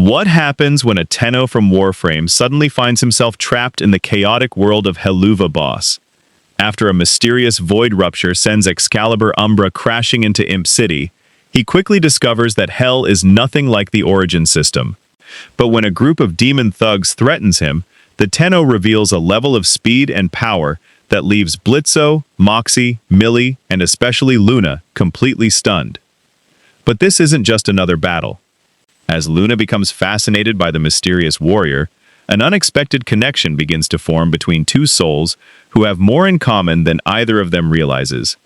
What happens when a Tenno from Warframe suddenly finds himself trapped in the chaotic world of Helluva Boss? After a mysterious void rupture sends Excalibur Umbra crashing into Imp City, he quickly discovers that Hell is nothing like the origin system. But when a group of demon thugs threatens him, the Tenno reveals a level of speed and power that leaves Blitzo, Moxie, Millie, and especially Loona completely stunned. But this isn't just another battle. As Loona becomes fascinated by the mysterious warrior, an unexpected connection begins to form between two souls who have more in common than either of them realizes.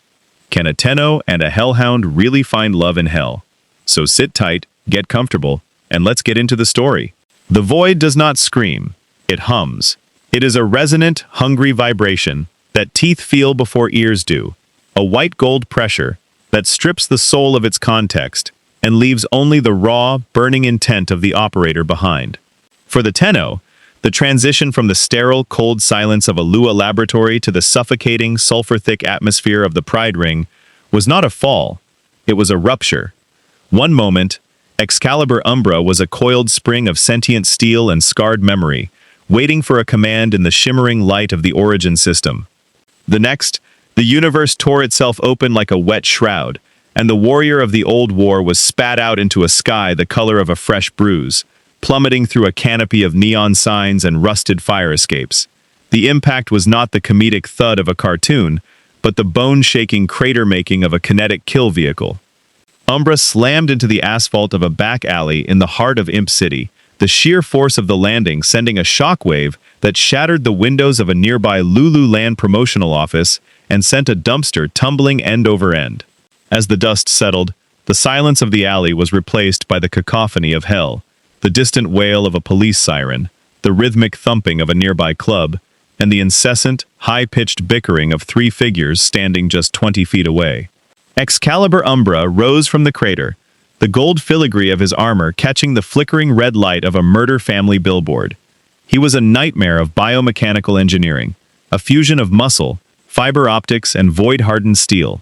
Can a Tenno and a Hellhound really find love in hell? So sit tight, get comfortable, and let's get into the story. The void does not scream, it hums. It is a resonant, hungry vibration that teeth feel before ears do, a white gold pressure that strips the soul of its context and leaves only the raw, burning intent of the operator behind. For the Tenno, the transition from the sterile, cold silence of a Lua laboratory to the suffocating, sulfur-thick atmosphere of the Pride Ring was not a fall, it was a rupture. One moment, Excalibur Umbra was a coiled spring of sentient steel and scarred memory, waiting for a command in the shimmering light of the origin system. The next, the universe tore itself open like a wet shroud, and the warrior of the old war was spat out into a sky the color of a fresh bruise, plummeting through a canopy of neon signs and rusted fire escapes. The impact was not the comedic thud of a cartoon, but the bone-shaking crater-making of a kinetic kill vehicle. Umbra slammed into the asphalt of a back alley in the heart of Imp City, the sheer force of the landing sending a shockwave that shattered the windows of a nearby Lululand promotional office and sent a dumpster tumbling end over end. As the dust settled, the silence of the alley was replaced by the cacophony of hell, the distant wail of a police siren, the rhythmic thumping of a nearby club, and the incessant, high-pitched bickering of three figures standing just 20 feet away. Excalibur Umbra rose from the crater, the gold filigree of his armor catching the flickering red light of a murder family billboard. He was a nightmare of biomechanical engineering, a fusion of muscle, fiber optics, and void-hardened steel.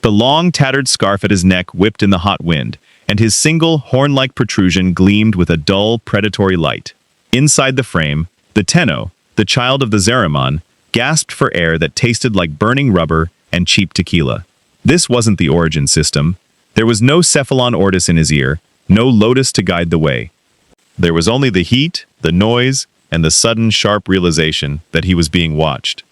The long, tattered scarf at his neck whipped in the hot wind, and his single, horn-like protrusion gleamed with a dull, predatory light. Inside the frame, the Tenno, the child of the Zeraman, gasped for air that tasted like burning rubber and cheap tequila. This wasn't the origin system. There was no Cephalon Ortis in his ear, no Lotus to guide the way. There was only the heat, the noise, and the sudden, sharp realization that he was being watched.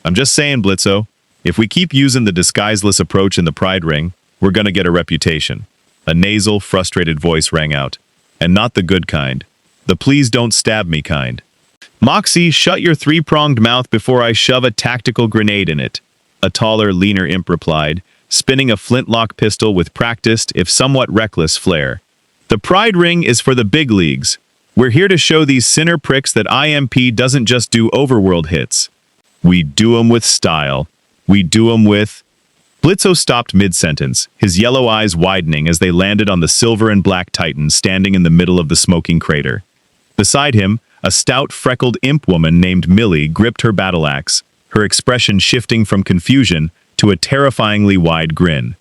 I'm just saying, Blitzo, if we keep using the disguiseless approach in the Pride Ring, we're gonna get a reputation. A nasal, frustrated voice rang out. And not the good kind. The please don't stab me kind. Moxie, shut your three-pronged mouth before I shove a tactical grenade in it. A taller, leaner imp replied, spinning a flintlock pistol with practiced, if somewhat reckless, flair. The Pride Ring is for the big leagues. We're here to show these sinner pricks that I.M.P. doesn't just do overworld hits. We do 'em with style. We do 'em with... Blitzo stopped mid-sentence, his yellow eyes widening as they landed on the silver and black titan standing in the middle of the smoking crater. Beside him, a stout, freckled imp woman named Millie gripped her battle axe, her expression shifting from confusion to a terrifyingly wide grin.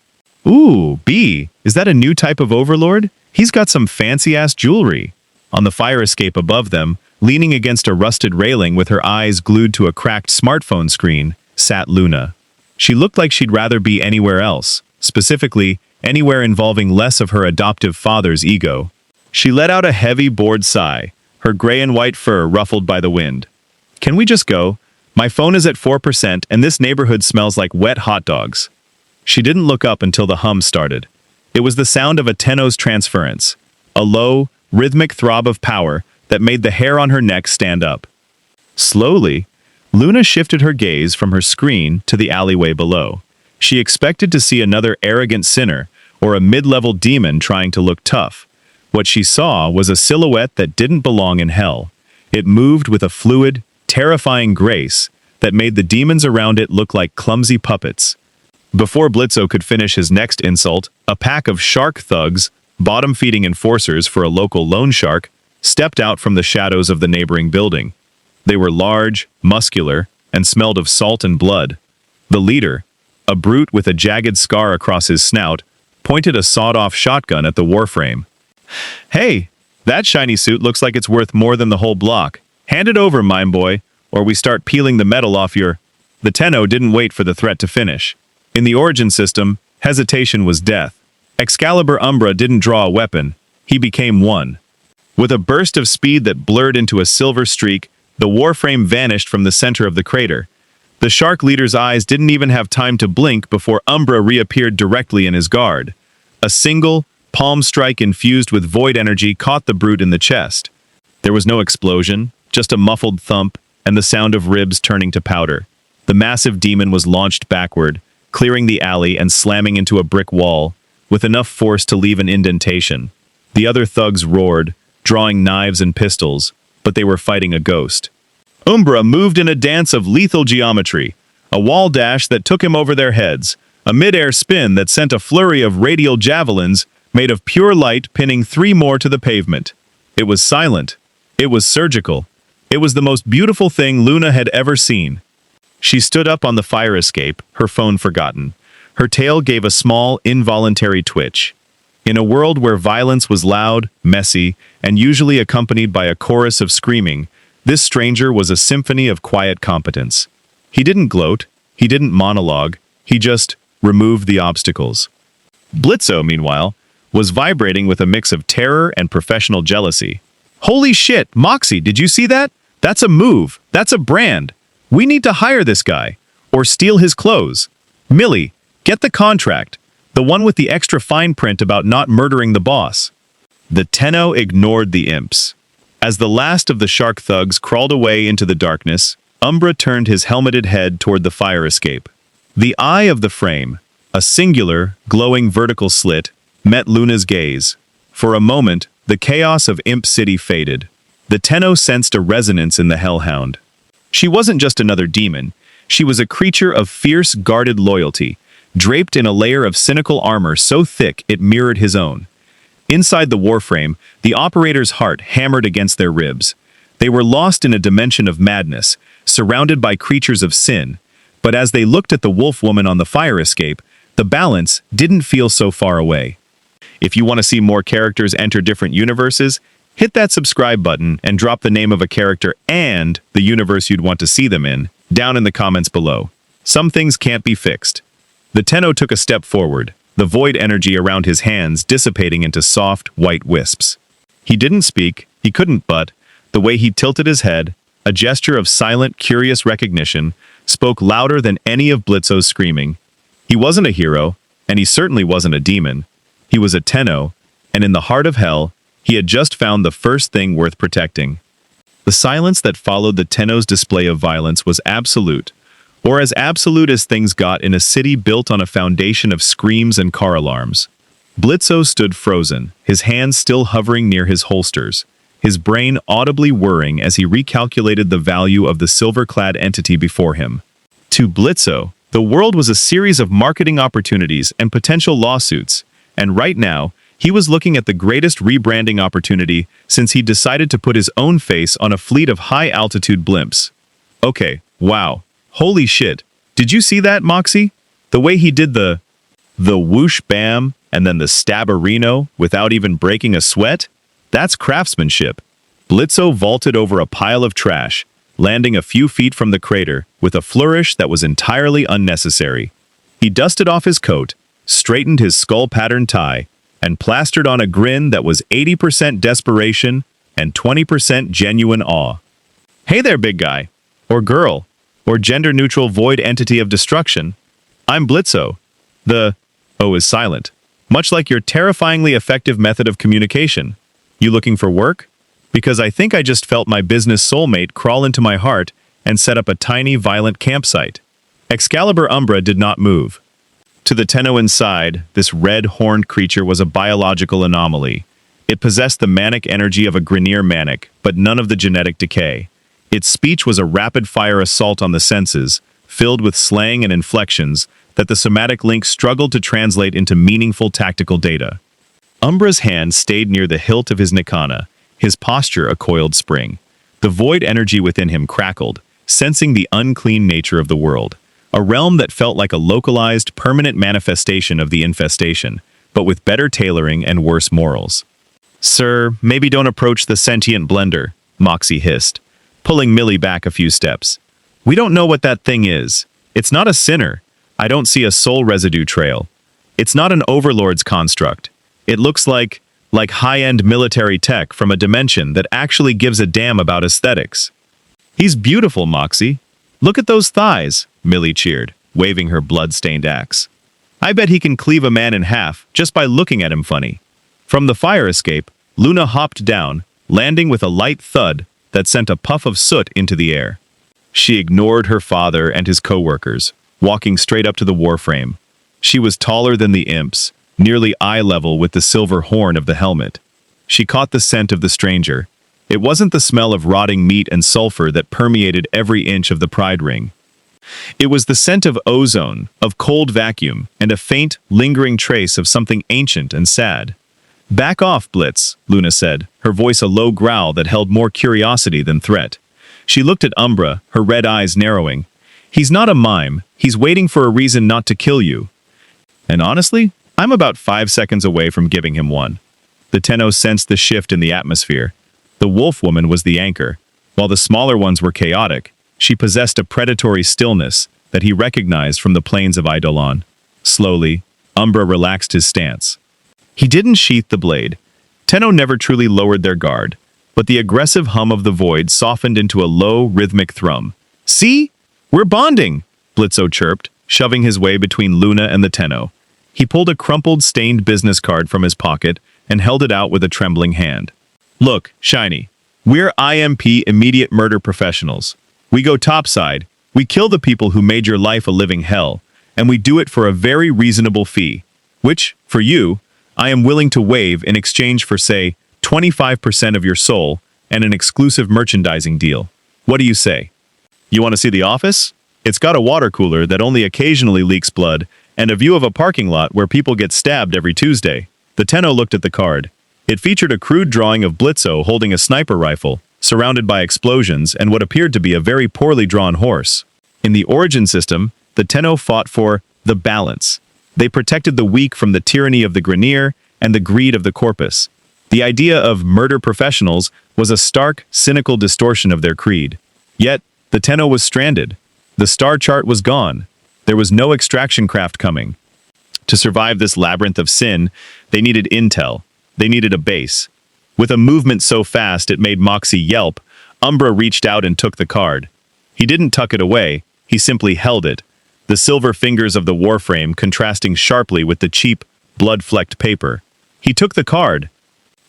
Ooh, B, is that a new type of overlord? He's got some fancy-ass jewelry. On the fire escape above them, leaning against a rusted railing with her eyes glued to a cracked smartphone screen, sat Loona. She looked like she'd rather be anywhere else, specifically, anywhere involving less of her adoptive father's ego. She let out a heavy, bored sigh, her gray and white fur ruffled by the wind. Can we just go? My phone is at 4% and this neighborhood smells like wet hot dogs. She didn't look up until the hum started. It was the sound of a Tenno's transference, a low, rhythmic throb of power that made the hair on her neck stand up. Slowly, Loona shifted her gaze from her screen to the alleyway below. She expected to see another arrogant sinner or a mid-level demon trying to look tough. What she saw was a silhouette that didn't belong in hell. It moved with a fluid, terrifying grace that made the demons around it look like clumsy puppets. Before Blitzo could finish his next insult, a pack of shark thugs, bottom-feeding enforcers for a local loan shark, stepped out from the shadows of the neighboring building. They were large, muscular, and smelled of salt and blood. The leader, a brute with a jagged scar across his snout, pointed a sawed-off shotgun at the Warframe. Hey, That shiny suit looks like it's worth more than the whole block. Hand it over, mime boy, or we start peeling the metal off your... The Tenno didn't wait for the threat to finish. In the origin system, hesitation was death. Excalibur Umbra didn't draw a weapon. He became one. With a burst of speed that blurred into a silver streak, the Warframe vanished from the center of the crater. The shark leader's eyes didn't even have time to blink before Umbra reappeared directly in his guard. A single, palm strike infused with void energy caught the brute in the chest. There was no explosion, just a muffled thump, and the sound of ribs turning to powder. The massive demon was launched backward, clearing the alley and slamming into a brick wall, with enough force to leave an indentation. The other thugs roared, drawing knives and pistols, but they were fighting a ghost. Umbra moved in a dance of lethal geometry, a wall dash that took him over their heads, a mid-air spin that sent a flurry of radial javelins made of pure light pinning 3 more to the pavement. It was silent. It was surgical. It was the most beautiful thing Loona had ever seen. She stood up on the fire escape, her phone forgotten. Her tail gave a small, involuntary twitch. In a world where violence was loud, messy, and usually accompanied by a chorus of screaming, this stranger was a symphony of quiet competence. He didn't gloat, he didn't monologue, he just removed the obstacles. Blitzo, meanwhile, was vibrating with a mix of terror and professional jealousy. Holy shit, Moxie, did you see that? That's a move, that's a brand. We need to hire this guy, or steal his clothes. Millie, get the contract, the one with the extra fine print about not murdering the boss. The Tenno ignored the imps. As the last of the shark thugs crawled away into the darkness, Umbra turned his helmeted head toward the fire escape. The eye of the frame, a singular, glowing vertical slit, met Loona's gaze. For a moment, the chaos of Imp City faded. The Tenno sensed a resonance in the Hellhound. She wasn't just another demon. She was a creature of fierce, guarded loyalty, draped in a layer of cynical armor so thick it mirrored his own. Inside the Warframe, the operator's heart hammered against their ribs. They were lost in a dimension of madness, surrounded by creatures of sin. But as they looked at the wolf woman on the fire escape, the balance didn't feel so far away. If you want to see more characters enter different universes, hit that subscribe button and drop the name of a character and the universe you'd want to see them in, down in the comments below. Some things can't be fixed. The Tenno took a step forward, the void energy around his hands dissipating into soft, white wisps. He didn't speak, he couldn't, but the way he tilted his head, a gesture of silent, curious recognition, spoke louder than any of Blitzo's screaming. He wasn't a hero, and he certainly wasn't a demon. He was a Tenno, and in the heart of hell, he had just found the first thing worth protecting. The silence that followed the Tenno's display of violence was absolute, or as absolute as things got in a city built on a foundation of screams and car alarms. Blitzo stood frozen, his hands still hovering near his holsters, his brain audibly whirring as he recalculated the value of the silver-clad entity before him. To Blitzo, the world was a series of marketing opportunities and potential lawsuits, and right now, he was looking at the greatest rebranding opportunity since he decided to put his own face on a fleet of high-altitude blimps. Okay, wow. Holy shit. Did you see that, Moxie? The way he did the whoosh bam and then the stabberino without even breaking a sweat? That's craftsmanship. Blitzo vaulted over a pile of trash, landing a few feet from the crater with a flourish that was entirely unnecessary. He dusted off his coat, straightened his skull-pattern tie, and plastered on a grin that was 80% desperation and 20% genuine awe. Hey there, big guy. Or girl. Or gender-neutral void entity of destruction. I'm Blitzo. The O is silent, much like your terrifyingly effective method of communication. You looking for work? Because I think I just felt my business soulmate crawl into my heart and set up a tiny, violent campsite. Excalibur Umbra did not move. To the Tenno inside, this red-horned creature was a biological anomaly. It possessed the manic energy of a Grineer manic, but none of the genetic decay. Its speech was a rapid-fire assault on the senses, filled with slang and inflections that the somatic link struggled to translate into meaningful tactical data. Umbra's hand stayed near the hilt of his Nikana, his posture a coiled spring. The void energy within him crackled, sensing the unclean nature of the world, a realm that felt like a localized, permanent manifestation of the infestation, but with better tailoring and worse morals. Sir, maybe don't approach the sentient blender, Moxie hissed, pulling Millie back a few steps. We don't know what that thing is. It's not a sinner. I don't see a soul residue trail. It's not an overlord's construct. It looks like high-end military tech from a dimension that actually gives a damn about aesthetics. He's beautiful, Moxie. Look at those thighs, Millie cheered, waving her blood-stained axe. I bet he can cleave a man in half just by looking at him funny. From the fire escape, Loona hopped down, landing with a light thud that sent a puff of soot into the air. She ignored her father and his co-workers, walking straight up to the Warframe. She was taller than the imps, nearly eye level with the silver horn of the helmet. She caught the scent of the stranger. It wasn't the smell of rotting meat and sulfur that permeated every inch of the Pride Ring. It was the scent of ozone, of cold vacuum, and a faint, lingering trace of something ancient and sad. Back off, Blitz, Loona said, her voice a low growl that held more curiosity than threat. She looked at Umbra, her red eyes narrowing. He's not a mime. He's waiting for a reason not to kill you. And honestly, I'm about 5 seconds away from giving him one. The Tenno sensed the shift in the atmosphere. The wolf woman was the anchor. While the smaller ones were chaotic, she possessed a predatory stillness that he recognized from the plains of Eidolon. Slowly, Umbra relaxed his stance. He didn't sheath the blade. Tenno never truly lowered their guard, but the aggressive hum of the void softened into a low, rhythmic thrum. See? We're bonding, Blitzo chirped, shoving his way between Loona and the Tenno. He pulled a crumpled, stained business card from his pocket and held it out with a trembling hand. Look, Shiny, we're I.M.P. immediate murder professionals. We go topside, we kill the people who made your life a living hell, and we do it for a very reasonable fee, which, for you, I am willing to waive in exchange for, say, 25% of your soul and an exclusive merchandising deal. What do you say? You want to see the office? It's got a water cooler that only occasionally leaks blood and a view of a parking lot where people get stabbed every Tuesday. The Tenno looked at the card. It featured a crude drawing of Blitzo holding a sniper rifle, surrounded by explosions and what appeared to be a very poorly drawn horse. In the origin system, the Tenno fought for the balance. They protected the weak from the tyranny of the Grineer and the greed of the Corpus. The idea of murder professionals was a stark, cynical distortion of their creed. Yet, the Tenno was stranded. The star chart was gone. There was no extraction craft coming. To survive this labyrinth of sin, they needed intel. They needed a base. With a movement so fast it made Moxie yelp, Umbra reached out and took the card. He didn't tuck it away, he simply held it, the silver fingers of the Warframe contrasting sharply with the cheap, blood-flecked paper. He took the card.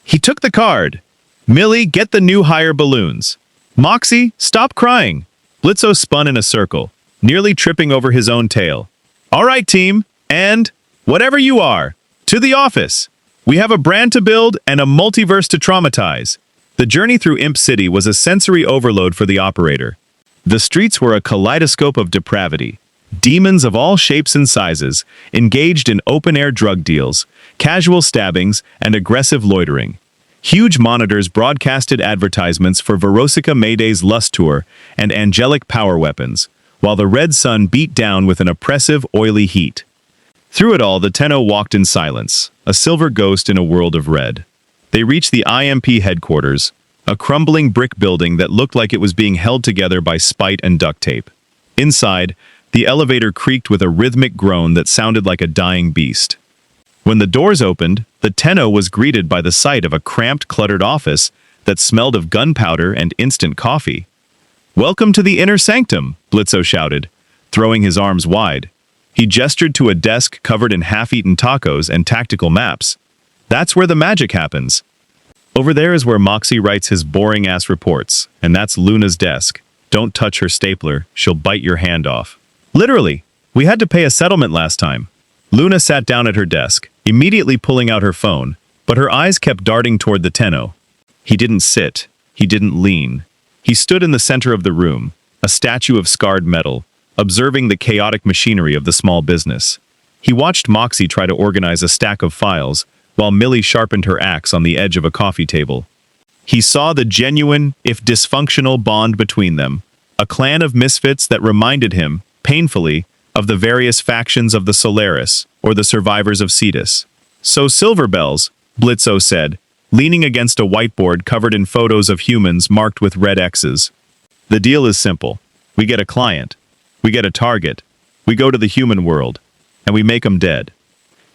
He took the card! Millie, get the new hire balloons. Moxie, stop crying! Blitzo spun in a circle, nearly tripping over his own tail. All right, team, and, whatever you are, to the office! We have a brand to build and a multiverse to traumatize. The journey through Imp City was a sensory overload for the operator. The streets were a kaleidoscope of depravity. Demons of all shapes and sizes, engaged in open-air drug deals, casual stabbings, and aggressive loitering. Huge monitors broadcasted advertisements for Verosica Mayday's Lust Tour and angelic power weapons, while the red sun beat down with an oppressive, oily heat. Through it all, the Tenno walked in silence, a silver ghost in a world of red. They reached the I.M.P. headquarters, a crumbling brick building that looked like it was being held together by spite and duct tape. Inside, the elevator creaked with a rhythmic groan that sounded like a dying beast. When the doors opened, the Tenno was greeted by the sight of a cramped, cluttered office that smelled of gunpowder and instant coffee. "Welcome to the inner sanctum," Blitzo shouted, throwing his arms wide. He gestured to a desk covered in half-eaten tacos and tactical maps. "That's where the magic happens. Over there is where Moxie writes his boring-ass reports, and that's Loona's desk. Don't touch her stapler, she'll bite your hand off." "Literally, we had to pay a settlement last time." Loona sat down at her desk, immediately pulling out her phone, but her eyes kept darting toward the Tenno. He didn't sit. He didn't lean. He stood in the center of the room, a statue of scarred metal, observing the chaotic machinery of the small business. He watched Moxie try to organize a stack of files, while Millie sharpened her axe on the edge of a coffee table. He saw the genuine, if dysfunctional, bond between them, a clan of misfits that reminded him, painfully, of the various factions of the Solaris, or the survivors of Cetus. "So Silverbells," Blitzo said, leaning against a whiteboard covered in photos of humans marked with red X's. The deal is simple. We get a client. We get a target. We go to the human world. And we make them dead.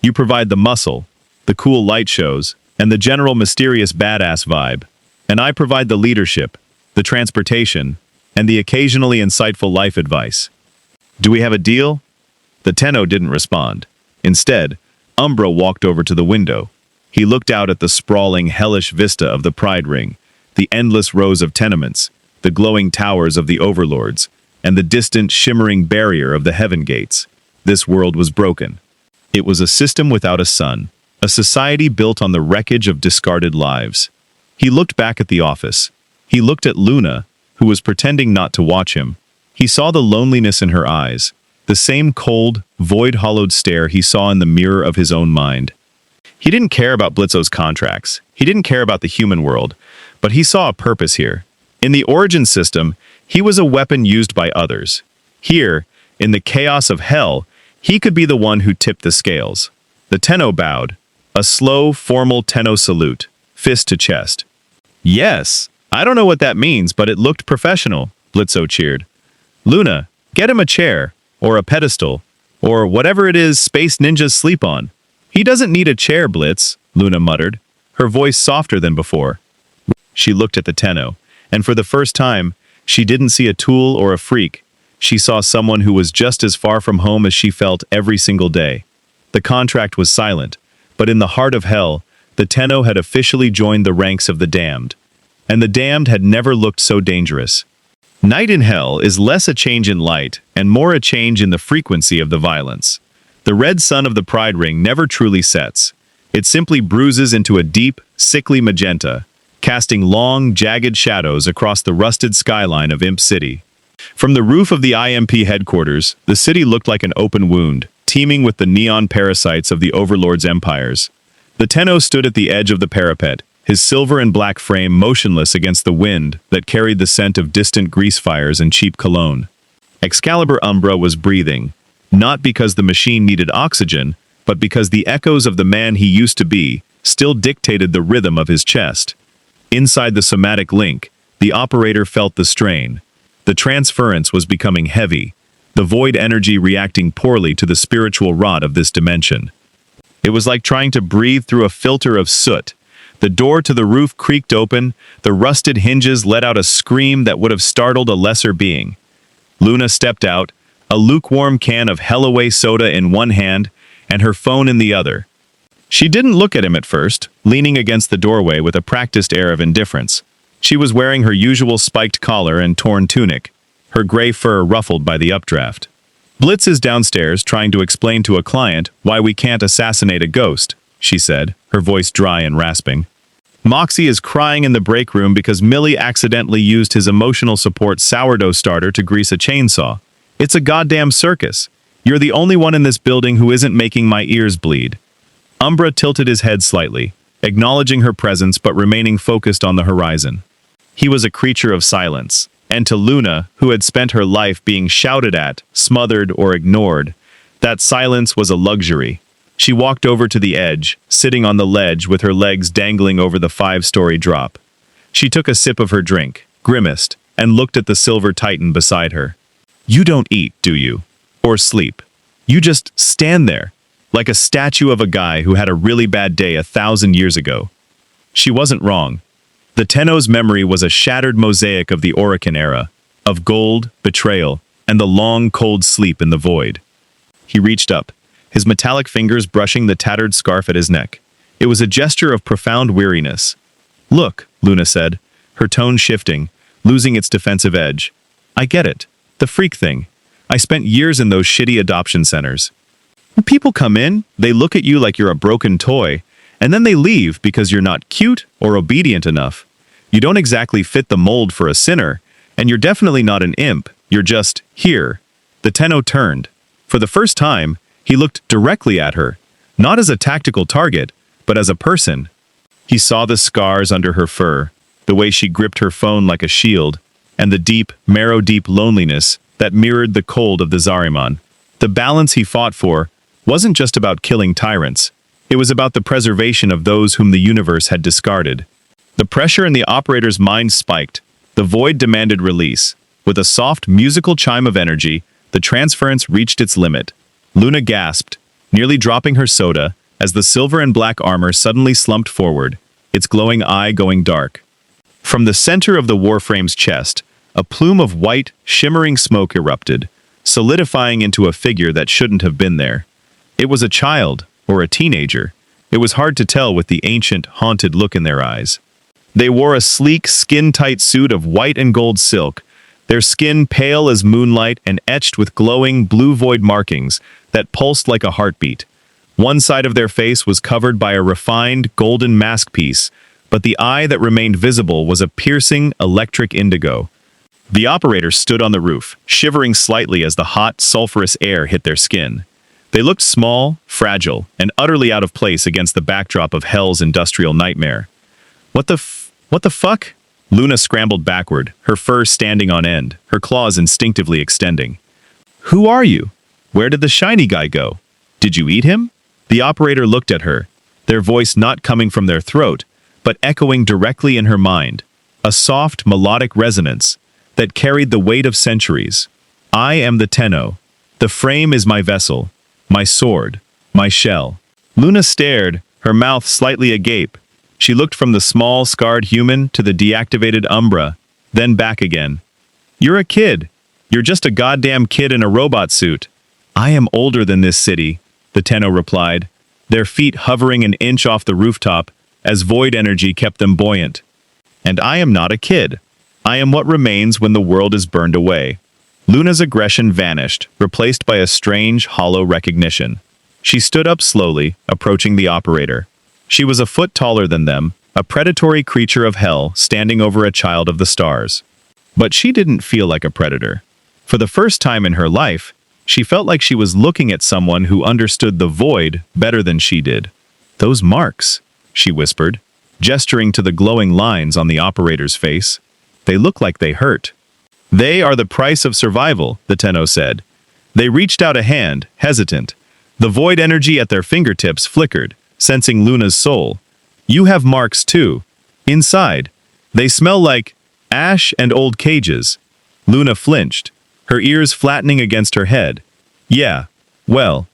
You provide the muscle, the cool light shows, and the general mysterious badass vibe. And I provide the leadership, the transportation, and the occasionally insightful life advice. Do we have a deal? The Tenno didn't respond. Instead, Umbra walked over to the window. He looked out at the sprawling, hellish vista of the Pride Ring, the endless rows of tenements, the glowing towers of the overlords, and the distant, shimmering barrier of the heaven gates. This world was broken. It was a system without a sun, a society built on the wreckage of discarded lives. He looked back at the office. He looked at Loona, who was pretending not to watch him. He saw the loneliness in her eyes, the same cold, void-hollowed stare he saw in the mirror of his own mind. He didn't care about Blitzo's contracts. He didn't care about the human world, but he saw a purpose here. In the origin system, he was a weapon used by others. Here, in the chaos of hell, he could be the one who tipped the scales. The Tenno bowed, a slow, formal Tenno salute, fist to chest. Yes, I don't know what that means, but it looked professional, Blitzo cheered. Loona, get him a chair, or a pedestal, or whatever it is space ninjas sleep on. He doesn't need a chair, Blitz, Loona muttered, her voice softer than before. She looked at the Tenno, and for the first time, she didn't see a tool or a freak. She saw someone who was just as far from home as she felt every single day. The contract was silent, but in the heart of hell, the Tenno had officially joined the ranks of the damned. And the damned had never looked so dangerous. Night in hell is less a change in light and more a change in the frequency of the violence. The red sun of the Pride Ring never truly sets. It simply bruises into a deep, sickly magenta, casting long, jagged shadows across the rusted skyline of Imp City. From the roof of the I.M.P. headquarters, the city looked like an open wound, teeming with the neon parasites of the Overlord's empires. The Tenno stood at the edge of the parapet, his silver and black frame motionless against the wind that carried the scent of distant grease fires and cheap cologne. Excalibur Umbra was breathing, not because the machine needed oxygen, but because the echoes of the man he used to be still dictated the rhythm of his chest. Inside the somatic link, the operator felt the strain. The transference was becoming heavy, the void energy reacting poorly to the spiritual rot of this dimension. It was like trying to breathe through a filter of soot. The door to the roof creaked open, the rusted hinges let out a scream that would have startled a lesser being. Loona stepped out, a lukewarm can of Helluva soda in one hand and her phone in the other. She didn't look at him at first, leaning against the doorway with a practiced air of indifference. She was wearing her usual spiked collar and torn tunic, her gray fur ruffled by the updraft. Blitz is downstairs trying to explain to a client why we can't assassinate a ghost, she said, her voice dry and rasping. Moxie is crying in the break room because Millie accidentally used his emotional support sourdough starter to grease a chainsaw. It's a goddamn circus. You're the only one in this building who isn't making my ears bleed. Umbra tilted his head slightly, acknowledging her presence but remaining focused on the horizon. He was a creature of silence, and to Loona, who had spent her life being shouted at, smothered, or ignored, that silence was a luxury. She walked over to the edge, sitting on the ledge with her legs dangling over the 5-story drop. She took a sip of her drink, grimaced, and looked at the silver titan beside her. You don't eat, do you? Or sleep. You just stand there, like a statue of a guy who had a really bad day 1,000 years ago. She wasn't wrong. The Tenno's memory was a shattered mosaic of the Orokin era, of gold, betrayal, and the long, cold sleep in the void. He reached up, his metallic fingers brushing the tattered scarf at his neck. It was a gesture of profound weariness. Look, Loona said, her tone shifting, losing its defensive edge. I get it. The freak thing. I spent years in those shitty adoption centers. When people come in, they look at you like you're a broken toy, and then they leave because you're not cute or obedient enough. You don't exactly fit the mold for a sinner, and you're definitely not an imp. You're just here. The Tenno turned. For the first time, he looked directly at her, not as a tactical target, but as a person. He saw the scars under her fur, the way she gripped her phone like a shield, and the deep, marrow-deep loneliness that mirrored the cold of the Zariman. The balance he fought for wasn't just about killing tyrants. It was about the preservation of those whom the universe had discarded. The pressure in the operator's mind spiked. The void demanded release. With a soft, musical chime of energy, the transference reached its limit. Loona gasped, nearly dropping her soda, as the silver and black armor suddenly slumped forward, its glowing eye going dark. From the center of the Warframe's chest, a plume of white, shimmering smoke erupted, solidifying into a figure that shouldn't have been there. It was a child, or a teenager. It was hard to tell with the ancient, haunted look in their eyes. They wore a sleek, skin-tight suit of white and gold silk, their skin pale as moonlight and etched with glowing, blue void markings that pulsed like a heartbeat. One side of their face was covered by a refined, golden mask piece, but the eye that remained visible was a piercing, electric indigo. The operator stood on the roof, shivering slightly as the hot, sulfurous air hit their skin. They looked small, fragile, and utterly out of place against the backdrop of Hell's industrial nightmare. What the fuck? Loona scrambled backward, her fur standing on end, her claws instinctively extending. Who are you? Where did the shiny guy go? Did you eat him? The operator looked at her, their voice not coming from their throat, but echoing directly in her mind. A soft, melodic resonance that carried the weight of centuries. I am the Tenno. The frame is my vessel, my sword, my shell. Loona stared, her mouth slightly agape. She looked from the small, scarred human to the deactivated Umbra, then back again. You're a kid. You're just a goddamn kid in a robot suit. I am older than this city, the Tenno replied, their feet hovering an inch off the rooftop as void energy kept them buoyant. And I am not a kid. I am what remains when the world is burned away. Loona's aggression vanished, replaced by a strange, hollow recognition. She stood up slowly, approaching the operator. She was a foot taller than them, a predatory creature of hell standing over a child of the stars. But she didn't feel like a predator. For the first time in her life, she felt like she was looking at someone who understood the void better than she did. Those marks, she whispered, gesturing to the glowing lines on the operator's face. They look like they hurt. They are the price of survival, the Tenno said. They reached out a hand, hesitant. The void energy at their fingertips flickered, sensing Loona's soul. You have marks too. Inside. They smell like ash and old cages. Loona flinched, her ears flattening against her head. Yeah, well,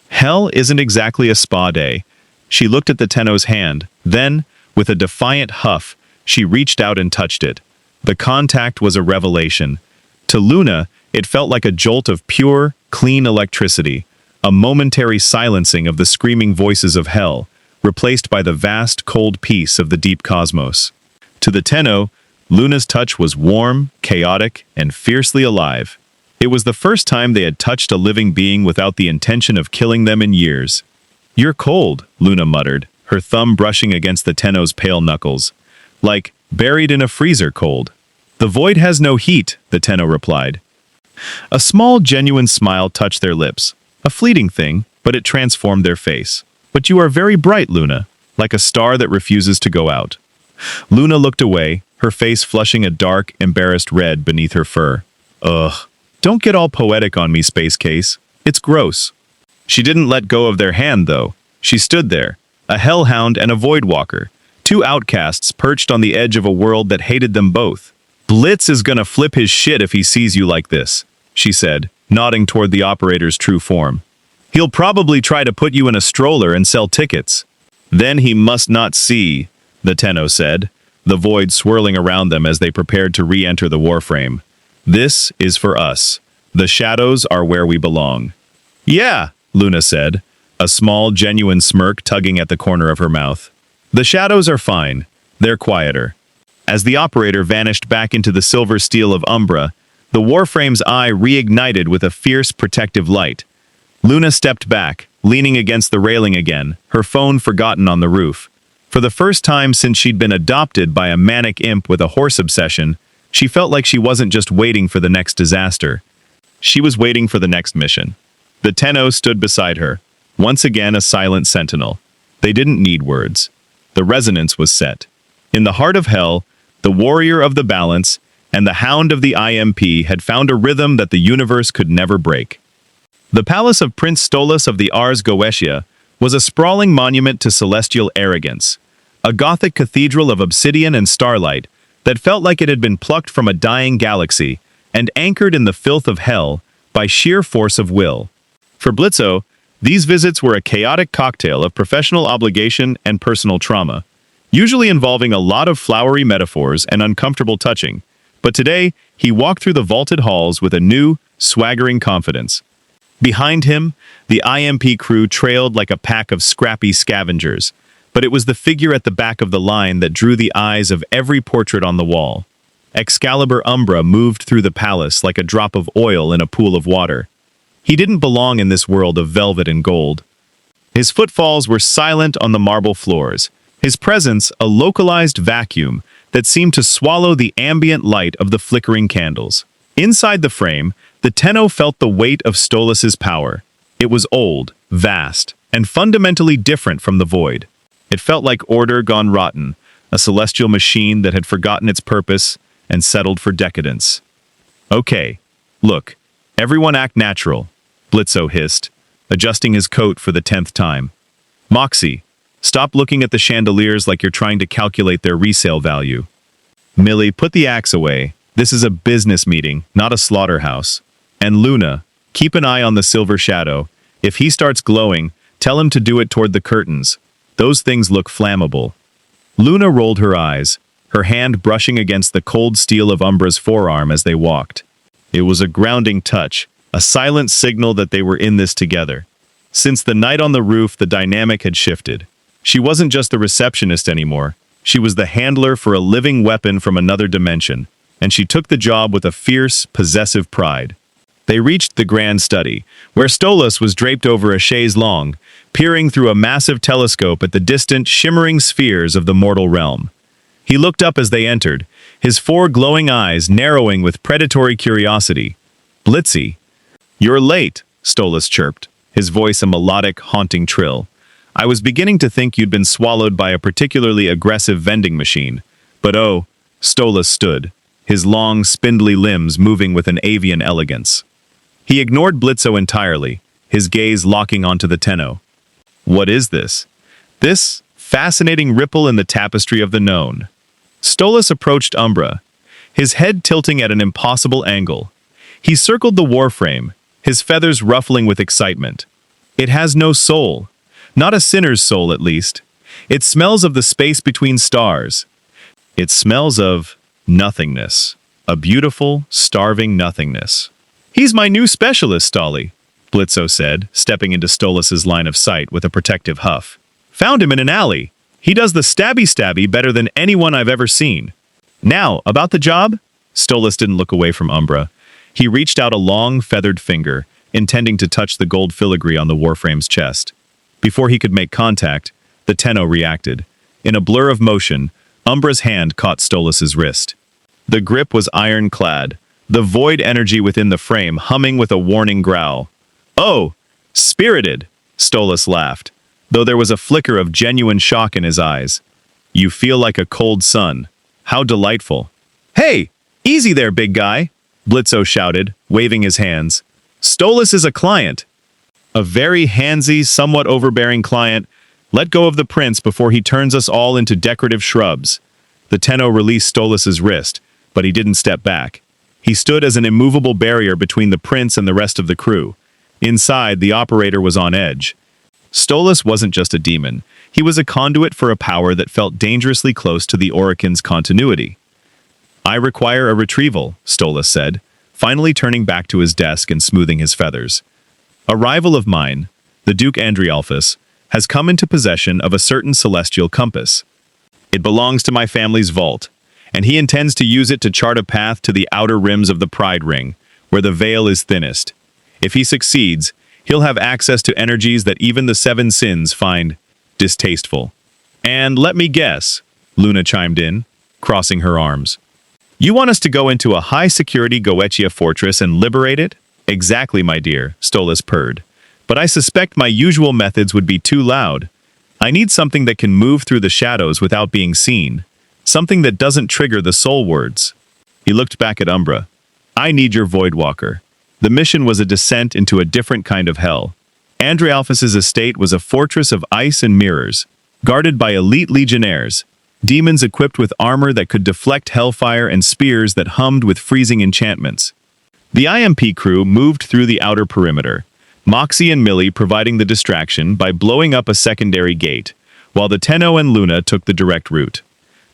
hell isn't exactly a spa day. She looked at the Tenno's hand, then, with a defiant huff, she reached out and touched it. The contact was a revelation. To Loona, it felt like a jolt of pure, clean electricity, a momentary silencing of the screaming voices of hell, replaced by the vast, cold peace of the deep cosmos. To the Tenno, Loona's touch was warm, chaotic, and fiercely alive. It was the first time they had touched a living being without the intention of killing them in years. You're cold, Loona muttered, her thumb brushing against the Tenno's pale knuckles. Like, buried in a freezer cold. The void has no heat, the Tenno replied. A small, genuine smile touched their lips. A fleeting thing, but it transformed their face. But you are very bright, Loona, like a star that refuses to go out. Loona looked away, her face flushing a dark, embarrassed red beneath her fur. Ugh. Don't get all poetic on me, Space Case. It's gross. She didn't let go of their hand, though. She stood there, a Hellhound and a Voidwalker, two outcasts perched on the edge of a world that hated them both. Blitz is gonna flip his shit if he sees you like this, she said, nodding toward the operator's true form. He'll probably try to put you in a stroller and sell tickets. Then he must not see, the Tenno said, the void swirling around them as they prepared to re-enter the Warframe. This is for us. The shadows are where we belong. Yeah, Loona said, a small, genuine smirk tugging at the corner of her mouth. The shadows are fine. They're quieter. As the operator vanished back into the silver steel of Umbra, the Warframe's eye reignited with a fierce, protective light. Loona stepped back, leaning against the railing again, her phone forgotten on the roof. For the first time since she'd been adopted by a manic imp with a horse obsession, she felt like she wasn't just waiting for the next disaster. She was waiting for the next mission. The Tenno stood beside her, once again a silent sentinel. They didn't need words. The resonance was set. In the heart of hell, the warrior of the balance and the hound of the I.M.P. had found a rhythm that the universe could never break. The palace of Prince Stolas of the Ars Goetia was a sprawling monument to celestial arrogance, a Gothic cathedral of obsidian and starlight that felt like it had been plucked from a dying galaxy and anchored in the filth of hell by sheer force of will. For Blitzo, these visits were a chaotic cocktail of professional obligation and personal trauma, usually involving a lot of flowery metaphors and uncomfortable touching. But today, he walked through the vaulted halls with a new, swaggering confidence. Behind him, the I.M.P. crew trailed like a pack of scrappy scavengers, but it was the figure at the back of the line that drew the eyes of every portrait on the wall. Excalibur Umbra moved through the palace like a drop of oil in a pool of water. He didn't belong in this world of velvet and gold. His footfalls were silent on the marble floors, his presence a localized vacuum that seemed to swallow the ambient light of the flickering candles. Inside the frame, the Tenno felt the weight of Stolas's power. It was old, vast, and fundamentally different from the void. It felt like order gone rotten, a celestial machine that had forgotten its purpose and settled for decadence. "Okay, look, everyone act natural," Blitzo hissed, adjusting his coat for the 10th time. "Moxie, stop looking at the chandeliers like you're trying to calculate their resale value." "Millie, put the axe away. This is a business meeting, not a slaughterhouse. And Loona, keep an eye on the silver shadow. If he starts glowing, tell him to do it toward the curtains. Those things look flammable." Loona rolled her eyes, her hand brushing against the cold steel of Umbra's forearm as they walked. It was a grounding touch, a silent signal that they were in this together. Since the night on the roof, the dynamic had shifted. She wasn't just the receptionist anymore. She was the handler for a living weapon from another dimension, and she took the job with a fierce, possessive pride. They reached the grand study, where Stolas was draped over a chaise longue, peering through a massive telescope at the distant, shimmering spheres of the mortal realm. He looked up as they entered, his 4 glowing eyes narrowing with predatory curiosity. "Blitzy." "You're late," Stolas chirped, his voice a melodic, haunting trill. "I was beginning to think you'd been swallowed by a particularly aggressive vending machine. But oh," Stolas stood, his long, spindly limbs moving with an avian elegance. He ignored Blitzo entirely, his gaze locking onto the Tenno. "What is this? This fascinating ripple in the tapestry of the known." Stolas approached Umbra, his head tilting at an impossible angle. He circled the Warframe, his feathers ruffling with excitement. "It has no soul. Not a sinner's soul, at least. It smells of the space between stars. It smells of nothingness. A beautiful, starving nothingness." "He's my new specialist, Stolly," Blitzo said, stepping into Stolas's line of sight with a protective huff. "Found him in an alley. He does the stabby-stabby better than anyone I've ever seen." "Now, about the job?" Stolas didn't look away from Umbra. He reached out a long, feathered finger, intending to touch the gold filigree on the Warframe's chest. Before he could make contact, the Tenno reacted. In a blur of motion, Umbra's hand caught Stolas's wrist. The grip was ironclad, the void energy within the frame humming with a warning growl. "Oh, spirited," Stolas laughed, though there was a flicker of genuine shock in his eyes. "You feel like a cold sun. How delightful." "Hey, easy there, big guy," Blitzo shouted, waving his hands. "Stolas is a client." "A very handsy, somewhat overbearing client. Let go of the prince before he turns us all into decorative shrubs." The Tenno released Stolas's wrist, but he didn't step back. He stood as an immovable barrier between the prince and the rest of the crew. Inside, the operator was on edge. Stolas wasn't just a demon. He was a conduit for a power that felt dangerously close to the Orican's continuity. "I require a retrieval," Stolas said, finally turning back to his desk and smoothing his feathers. "A rival of mine, the Duke Andrialphus, has come into possession of a certain celestial compass. It belongs to my family's vault, and he intends to use it to chart a path to the outer rims of the Pride Ring, where the veil is thinnest. If he succeeds, he'll have access to energies that even the 7 sins find distasteful." "And let me guess," Loona chimed in, crossing her arms. "You want us to go into a high-security Goetia fortress and liberate it?" "Exactly, my dear," Stolas purred. "But I suspect my usual methods would be too loud. I need something that can move through the shadows without being seen. Something that doesn't trigger the soul words." He looked back at Umbra. "I need your Voidwalker." The mission was a descent into a different kind of hell. Andrealphus's estate was a fortress of ice and mirrors, guarded by elite legionnaires, demons equipped with armor that could deflect hellfire and spears that hummed with freezing enchantments. The I.M.P. crew moved through the outer perimeter, Moxie and Millie providing the distraction by blowing up a secondary gate, while the Tenno and Loona took the direct route.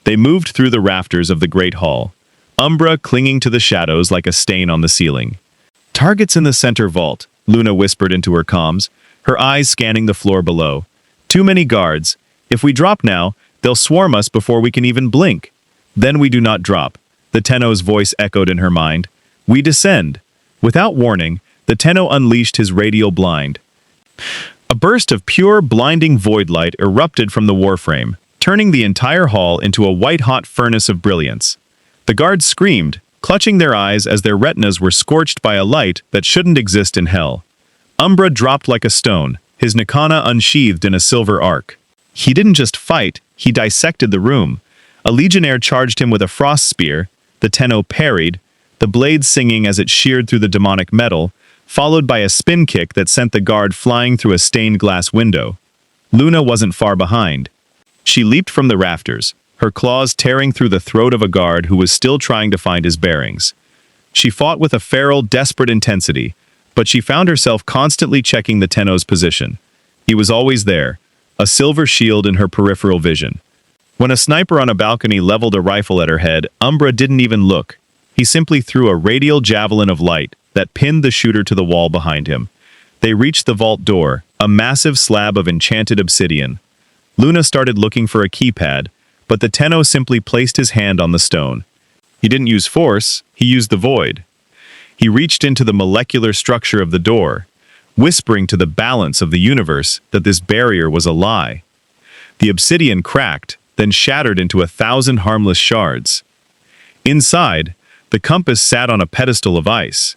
They moved through the rafters of the Great Hall, Umbra clinging to the shadows like a stain on the ceiling. "Targets in the center vault," Loona whispered into her comms, her eyes scanning the floor below. "Too many guards. If we drop now, they'll swarm us before we can even blink." "Then we do not drop," the Tenno's voice echoed in her mind. "We descend." Without warning, the Tenno unleashed his radial blind. A burst of pure, blinding void light erupted from the Warframe, turning the entire hall into a white-hot furnace of brilliance. The guards screamed, clutching their eyes as their retinas were scorched by a light that shouldn't exist in hell. Umbra dropped like a stone, his Nikana unsheathed in a silver arc. He didn't just fight, he dissected the room. A legionnaire charged him with a frost spear, the Tenno parried, the blade singing as it sheared through the demonic metal, followed by a spin kick that sent the guard flying through a stained glass window. Loona wasn't far behind. She leaped from the rafters, her claws tearing through the throat of a guard who was still trying to find his bearings. She fought with a feral, desperate intensity, but she found herself constantly checking the Tenno's position. He was always there, a silver shield in her peripheral vision. When a sniper on a balcony leveled a rifle at her head, Umbra didn't even look. He simply threw a radial javelin of light that pinned the shooter to the wall behind him. They reached the vault door, a massive slab of enchanted obsidian. Loona started looking for a keypad, but the Tenno simply placed his hand on the stone. He didn't use force, he used the void. He reached into the molecular structure of the door, whispering to the balance of the universe that this barrier was a lie. The obsidian cracked, then shattered into 1,000 harmless shards. Inside, the compass sat on a pedestal of ice.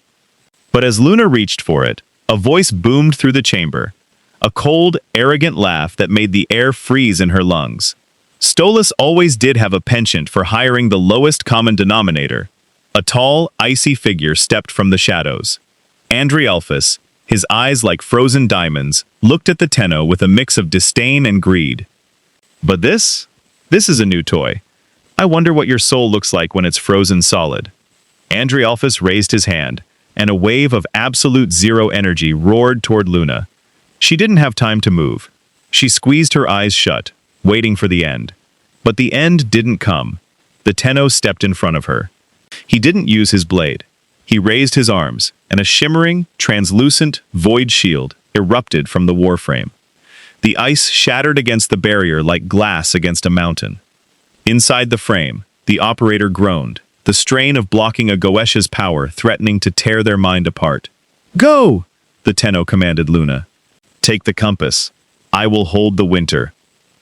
But as Loona reached for it, a voice boomed through the chamber, a cold, arrogant laugh that made the air freeze in her lungs. Stolas always did have a penchant for hiring the lowest common denominator. A tall, icy figure stepped from the shadows. Andrealphus, his eyes like frozen diamonds, looked at the Tenno with a mix of disdain and greed. "But this is a new toy. I wonder what your soul looks like when it's frozen solid." Andrealphus raised his hand, and a wave of absolute zero energy roared toward Loona. She didn't have time to move. She squeezed her eyes shut, waiting for the end. But the end didn't come. The Tenno stepped in front of her. He didn't use his blade. He raised his arms, and a shimmering, translucent, void shield erupted from the Warframe. The ice shattered against the barrier like glass against a mountain. Inside the frame, the operator groaned, the strain of blocking a Goesh's power threatening to tear their mind apart. "Go!" the Tenno commanded Loona. "Take the compass. I will hold the winter."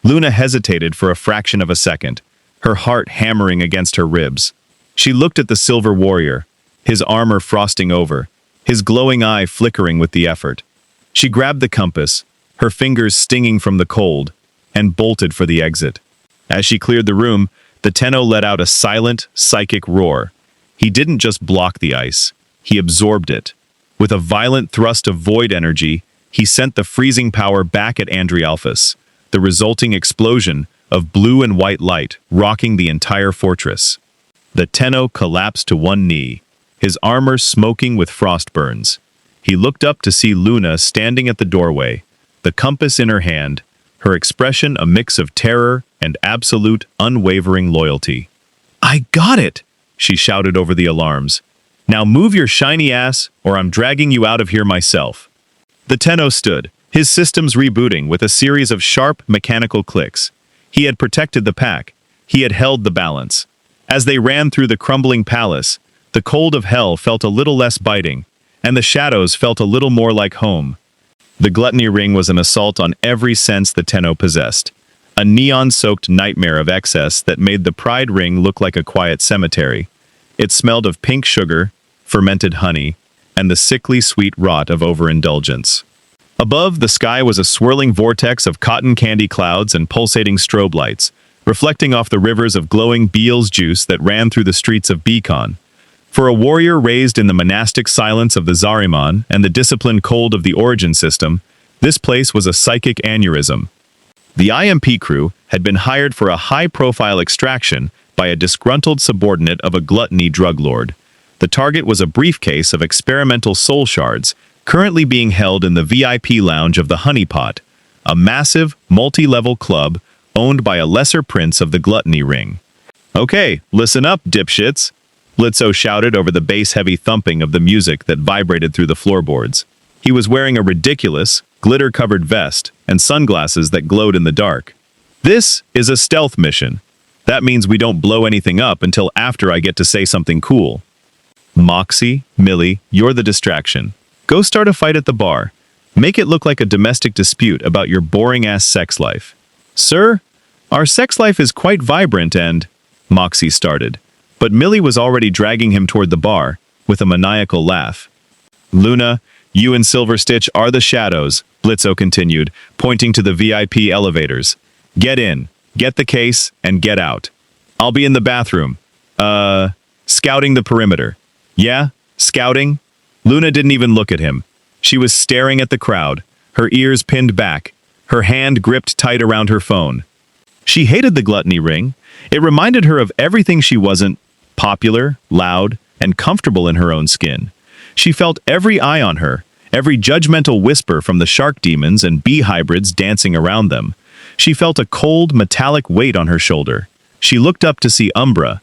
Loona hesitated for a fraction of a second, her heart hammering against her ribs. She looked at the silver warrior, his armor frosting over, his glowing eye flickering with the effort. She grabbed the compass, her fingers stinging from the cold, and bolted for the exit. As she cleared the room, the Tenno let out a silent, psychic roar. He didn't just block the ice, he absorbed it. With a violent thrust of void energy, he sent the freezing power back at Andrealphus, the resulting explosion of blue and white light rocking the entire fortress. The Tenno collapsed to one knee, his armor smoking with frost burns. He looked up to see Loona standing at the doorway, the compass in her hand, her expression a mix of terror and absolute, unwavering loyalty. "I got it!" she shouted over the alarms. "Now move your shiny ass, or I'm dragging you out of here myself." The Tenno stood, his systems rebooting with a series of sharp, mechanical clicks. He had protected the pack. He had held the balance. As they ran through the crumbling palace, the cold of hell felt a little less biting, and the shadows felt a little more like home. The gluttony ring was an assault on every sense the Tenno possessed, a neon-soaked nightmare of excess that made the pride ring look like a quiet cemetery. It smelled of pink sugar, fermented honey, and the sickly sweet rot of overindulgence. Above, the sky was a swirling vortex of cotton candy clouds and pulsating strobe lights, reflecting off the rivers of glowing Beel's juice that ran through the streets of Beacon. For a warrior raised in the monastic silence of the Zariman and the disciplined cold of the Origin system, This place was a psychic aneurysm. The I.M.P. crew had been hired for a high-profile extraction by a disgruntled subordinate of a gluttony drug lord. The target was a briefcase of experimental soul shards, currently being held in the VIP lounge of the Honey Pot, a massive, multi-level club owned by a lesser prince of the gluttony ring. "Okay, listen up, dipshits," Blitzo shouted over the bass-heavy thumping of the music that vibrated through the floorboards. He was wearing a ridiculous, glitter-covered vest and sunglasses that glowed in the dark. "This is a stealth mission. That means we don't blow anything up until after I get to say something cool. Moxie, Millie, you're the distraction. Go start a fight at the bar. Make it look like a domestic dispute about your boring-ass sex life." "Sir, our sex life is quite vibrant and—" Moxie started. But Millie was already dragging him toward the bar, with a maniacal laugh. "Loona, you and Silverstitch are the shadows," Blitzo continued, pointing to the VIP elevators. "Get in, get the case, and get out. I'll be in the bathroom. Scouting the perimeter." "Yeah? Scouting?" Loona didn't even look at him. She was staring at the crowd, her ears pinned back, her hand gripped tight around her phone. She hated the gluttony ring. It reminded her of everything she wasn't: popular, loud, and comfortable in her own skin. She felt every eye on her, every judgmental whisper from the shark demons and bee hybrids dancing around them. She felt a cold, metallic weight on her shoulder. She looked up to see Umbra.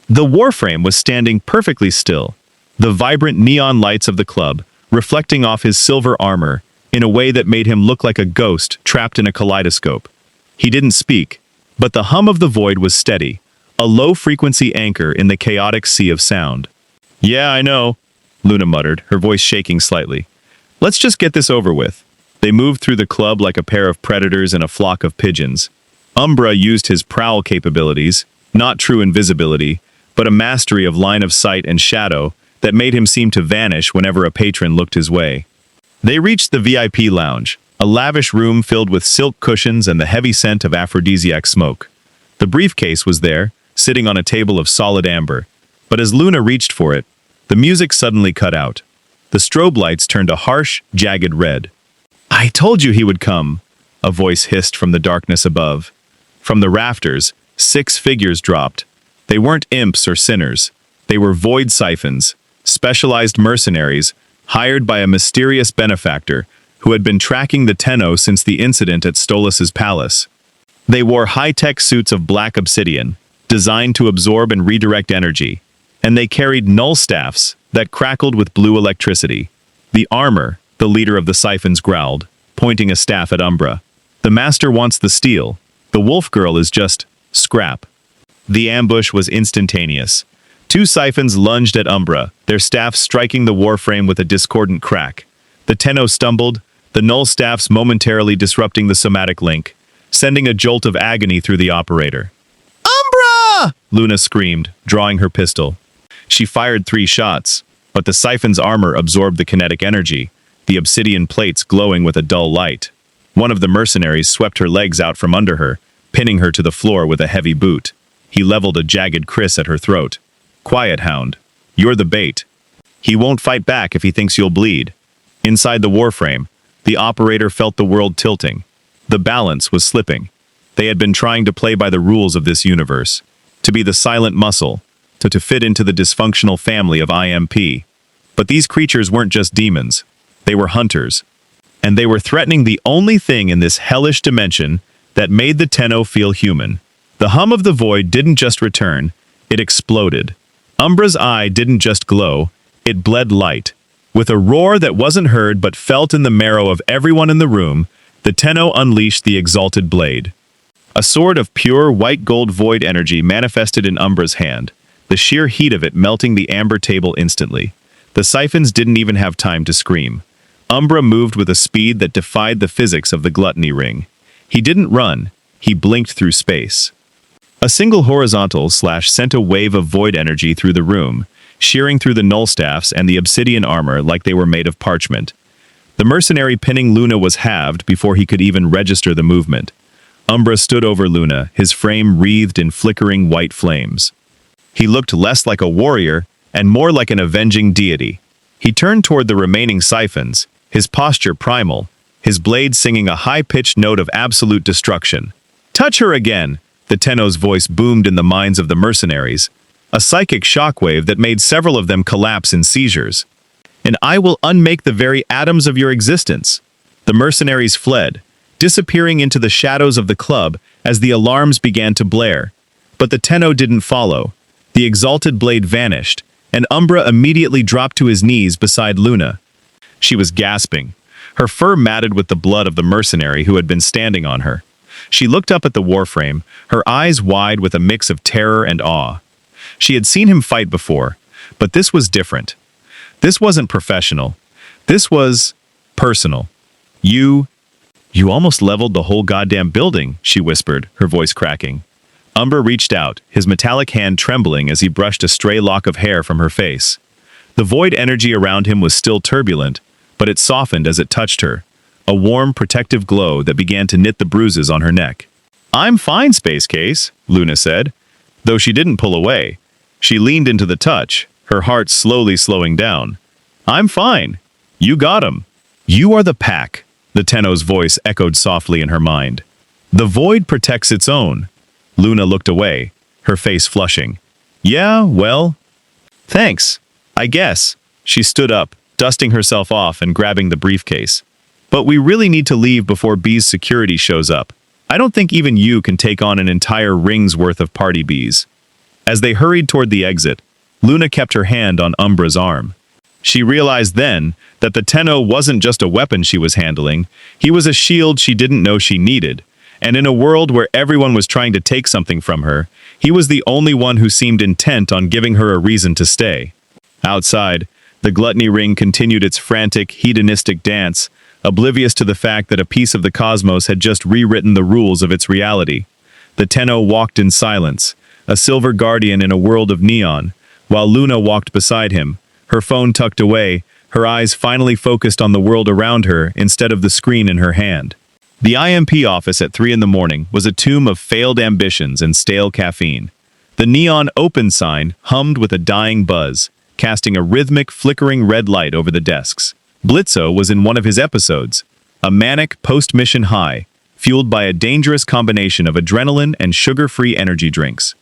The Warframe was standing perfectly still, the vibrant neon lights of the club reflecting off his silver armor in a way that made him look like a ghost trapped in a kaleidoscope. He didn't speak, but the hum of the void was steady, a low-frequency anchor in the chaotic sea of sound. "Yeah, I know," Loona muttered, her voice shaking slightly. "Let's just get this over with." They moved through the club like a pair of predators in a flock of pigeons. Umbra used his prowl capabilities, not true invisibility, but a mastery of line of sight and shadow that made him seem to vanish whenever a patron looked his way. They reached the VIP lounge, a lavish room filled with silk cushions and the heavy scent of aphrodisiac smoke. The briefcase was there, sitting on a table of solid amber, but as Loona reached for it, the music suddenly cut out. The strobe lights turned a harsh, jagged red. "I told you he would come," a voice hissed from the darkness above. From the rafters, 6 figures dropped. They weren't imps or sinners. They were void siphons, specialized mercenaries, hired by a mysterious benefactor who had been tracking the Tenno since the incident at Stolas's palace. They wore high-tech suits of black obsidian, designed to absorb and redirect energy, and they carried null staffs that crackled with blue electricity. "The armor," the leader of the siphons growled, pointing a staff at Umbra. "The master wants the steel. The wolf girl is just scrap." The ambush was instantaneous. 2 siphons lunged at Umbra, their staffs striking the Warframe with a discordant crack. The Tenno stumbled, the null staffs momentarily disrupting the somatic link, sending a jolt of agony through the operator. "Umbra!" Loona screamed, drawing her pistol. She fired 3 shots, but the siphon's armor absorbed the kinetic energy, the obsidian plates glowing with a dull light. One of the mercenaries swept her legs out from under her, pinning her to the floor with a heavy boot. He leveled a jagged kriss at her throat. "Quiet, Hound. You're the bait. He won't fight back if he thinks you'll bleed." Inside the Warframe, the operator felt the world tilting. The balance was slipping. They had been trying to play by the rules of this universe, to be the silent muscle, to fit into the dysfunctional family of I.M.P. But these creatures weren't just demons. They were hunters. And they were threatening the only thing in this hellish dimension that made the Tenno feel human. The hum of the void didn't just return, it exploded. Umbra's eye didn't just glow, it bled light. With a roar that wasn't heard but felt in the marrow of everyone in the room, the Tenno unleashed the exalted blade. A sword of pure white gold void energy manifested in Umbra's hand, the sheer heat of it melting the amber table instantly. The siphons didn't even have time to scream. Umbra moved with a speed that defied the physics of the gluttony ring. He didn't run, he blinked through space. A single horizontal slash sent a wave of void energy through the room, shearing through the null staffs and the obsidian armor like they were made of parchment. The mercenary pinning Loona was halved before he could even register the movement. Umbra stood over Loona, his frame wreathed in flickering white flames. He looked less like a warrior and more like an avenging deity. He turned toward the remaining siphons, his posture primal, his blade singing a high-pitched note of absolute destruction. "Touch her again!" The Tenno's voice boomed in the minds of the mercenaries, a psychic shockwave that made several of them collapse in seizures. "And I will unmake the very atoms of your existence." The mercenaries fled, disappearing into the shadows of the club as the alarms began to blare. But the Tenno didn't follow. The exalted blade vanished, and Umbra immediately dropped to his knees beside Loona. She was gasping, her fur matted with the blood of the mercenary who had been standing on her. She looked up at the Warframe, her eyes wide with a mix of terror and awe. She had seen him fight before, but this was different. This wasn't professional. This was personal. You almost leveled the whole goddamn building," she whispered, her voice cracking. Umbra reached out, his metallic hand trembling as he brushed a stray lock of hair from her face. The void energy around him was still turbulent, but it softened as it touched her, a warm, protective glow that began to knit the bruises on her neck. "I'm fine, Space Case," Loona said, though she didn't pull away. She leaned into the touch, her heart slowly slowing down. "I'm fine. You got him." "You are the pack," the Tenno's voice echoed softly in her mind. "The void protects its own." Loona looked away, her face flushing. "Yeah, well, thanks, I guess." She stood up, dusting herself off and grabbing the briefcase. "But we really need to leave before B's security shows up. I don't think even you can take on an entire ring's worth of party bees." As they hurried toward the exit, Loona kept her hand on Umbra's arm. She realized then that the Tenno wasn't just a weapon she was handling, he was a shield she didn't know she needed, and in a world where everyone was trying to take something from her, he was the only one who seemed intent on giving her a reason to stay. Outside, the gluttony ring continued its frantic, hedonistic dance, oblivious to the fact that a piece of the cosmos had just rewritten the rules of its reality. The Tenno walked in silence, a silver guardian in a world of neon, while Loona walked beside him, her phone tucked away, her eyes finally focused on the world around her instead of the screen in her hand. The I.M.P. office at 3 in the morning was a tomb of failed ambitions and stale caffeine. The neon open sign hummed with a dying buzz, casting a rhythmic, flickering red light over the desks. Blitzo was in one of his episodes, a manic post-mission high, fueled by a dangerous combination of adrenaline and sugar-free energy drinks.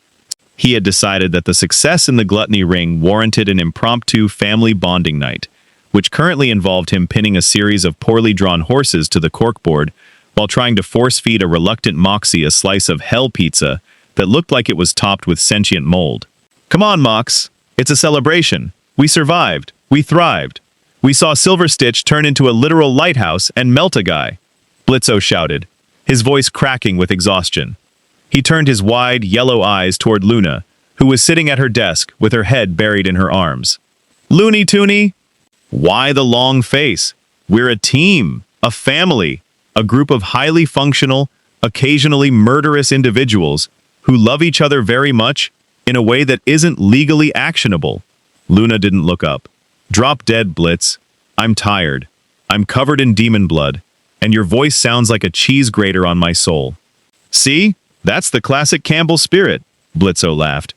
He had decided that the success in the gluttony ring warranted an impromptu family bonding night, which currently involved him pinning a series of poorly drawn horses to the corkboard while trying to force-feed a reluctant Moxie a slice of hell pizza that looked like it was topped with sentient mold. "Come on, Mox. It's a celebration. We survived. We thrived. We saw Silver Stitch turn into a literal lighthouse and melt a guy," Blitzo shouted, his voice cracking with exhaustion. He turned his wide, yellow eyes toward Loona, who was sitting at her desk with her head buried in her arms. "Looney Tooney? Why the long face? We're a team, a family, a group of highly functional, occasionally murderous individuals who love each other very much in a way that isn't legally actionable." Loona didn't look up. "Drop dead, Blitz. I'm tired. I'm covered in demon blood, and your voice sounds like a cheese grater on my soul." "See? That's the classic Campbell spirit," Blitzo laughed,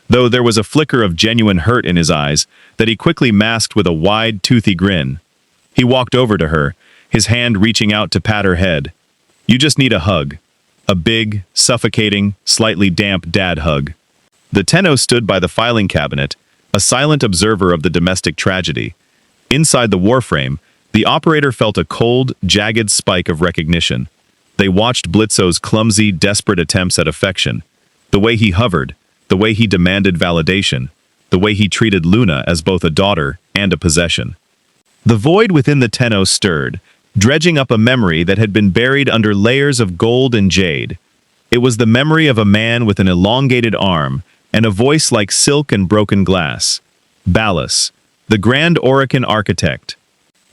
though there was a flicker of genuine hurt in his eyes that he quickly masked with a wide, toothy grin. He walked over to her, his hand reaching out to pat her head. "You just need a hug. A big, suffocating, slightly damp dad hug." The Tenno stood by the filing cabinet, a silent observer of the domestic tragedy. Inside the Warframe, the operator felt a cold, jagged spike of recognition. They watched Blitzo's clumsy, desperate attempts at affection, the way he hovered, the way he demanded validation, the way he treated Loona as both a daughter and a possession. The void within the Tenno stirred, dredging up a memory that had been buried under layers of gold and jade. It was the memory of a man with an elongated arm and a voice like silk and broken glass. Ballas, the Grand Orican architect.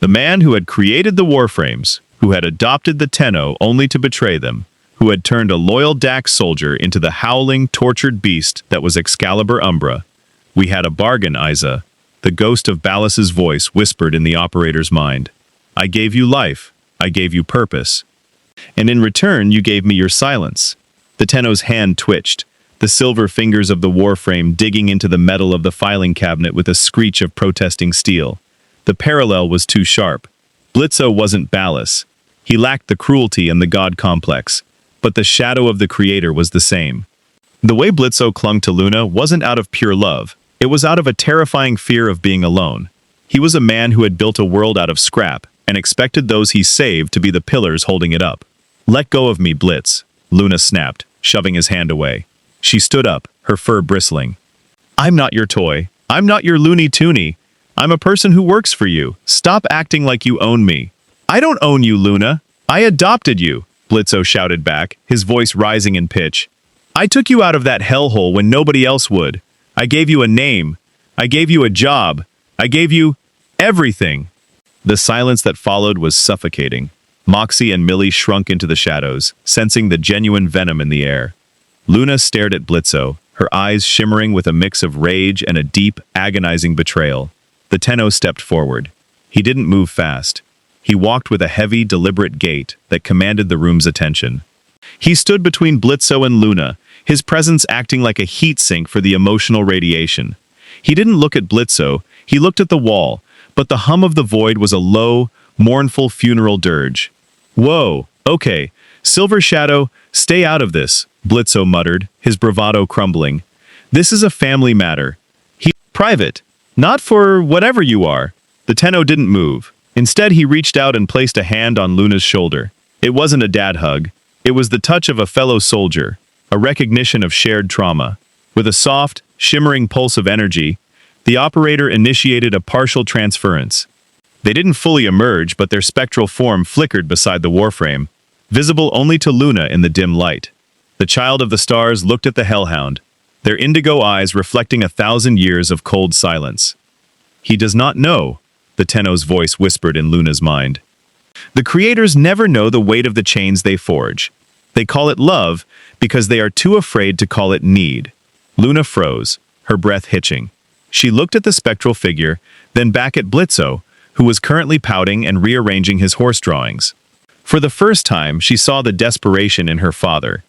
The man who had created the Warframes, who had adopted the Tenno only to betray them, who had turned a loyal Dax soldier into the howling, tortured beast that was Excalibur Umbra. "We had a bargain, Isa," the ghost of Ballas's voice whispered in the operator's mind. "I gave you life. I gave you purpose. And in return, you gave me your silence." The Tenno's hand twitched, the silver fingers of the Warframe digging into the metal of the filing cabinet with a screech of protesting steel. The parallel was too sharp. Blitzo wasn't Ballas. He lacked the cruelty and the god complex, but the shadow of the creator was the same. The way Blitzo clung to Loona wasn't out of pure love, it was out of a terrifying fear of being alone. He was a man who had built a world out of scrap, and expected those he saved to be the pillars holding it up. "Let go of me, Blitz," Loona snapped, shoving his hand away. She stood up, her fur bristling. "I'm not your toy. I'm not your Looney Tooney. I'm a person who works for you. Stop acting like you own me." "I don't own you, Loona. I adopted you," Blitzo shouted back, his voice rising in pitch. "I took you out of that hellhole when nobody else would. I gave you a name. I gave you a job. I gave you everything." The silence that followed was suffocating. Moxie and Millie shrunk into the shadows, sensing the genuine venom in the air. Loona stared at Blitzo, her eyes shimmering with a mix of rage and a deep, agonizing betrayal. The Tenno stepped forward. He didn't move fast. He walked with a heavy, deliberate gait that commanded the room's attention. He stood between Blitzo and Loona, his presence acting like a heat sink for the emotional radiation. He didn't look at Blitzo, he looked at the wall, but the hum of the void was a low, mournful funeral dirge. "Whoa, okay, Silver Shadow, stay out of this," Blitzo muttered, his bravado crumbling. "This is a family matter. He's private, not for whatever you are." The Tenno didn't move. Instead, he reached out and placed a hand on Luna's shoulder. It wasn't a dad hug. It was the touch of a fellow soldier, a recognition of shared trauma. With a soft, shimmering pulse of energy, the operator initiated a partial transference. They didn't fully emerge, but their spectral form flickered beside the Warframe, visible only to Loona in the dim light. The child of the stars looked at the Hellhound, their indigo eyes reflecting 1,000 years of cold silence. "He does not know," the Tenno's voice whispered in Luna's mind. "The creators never know the weight of the chains they forge. They call it love because they are too afraid to call it need." Loona froze, her breath hitching. She looked at the spectral figure, then back at Blitzo, who was currently pouting and rearranging his horse drawings. For the first time, she saw the desperation in her father,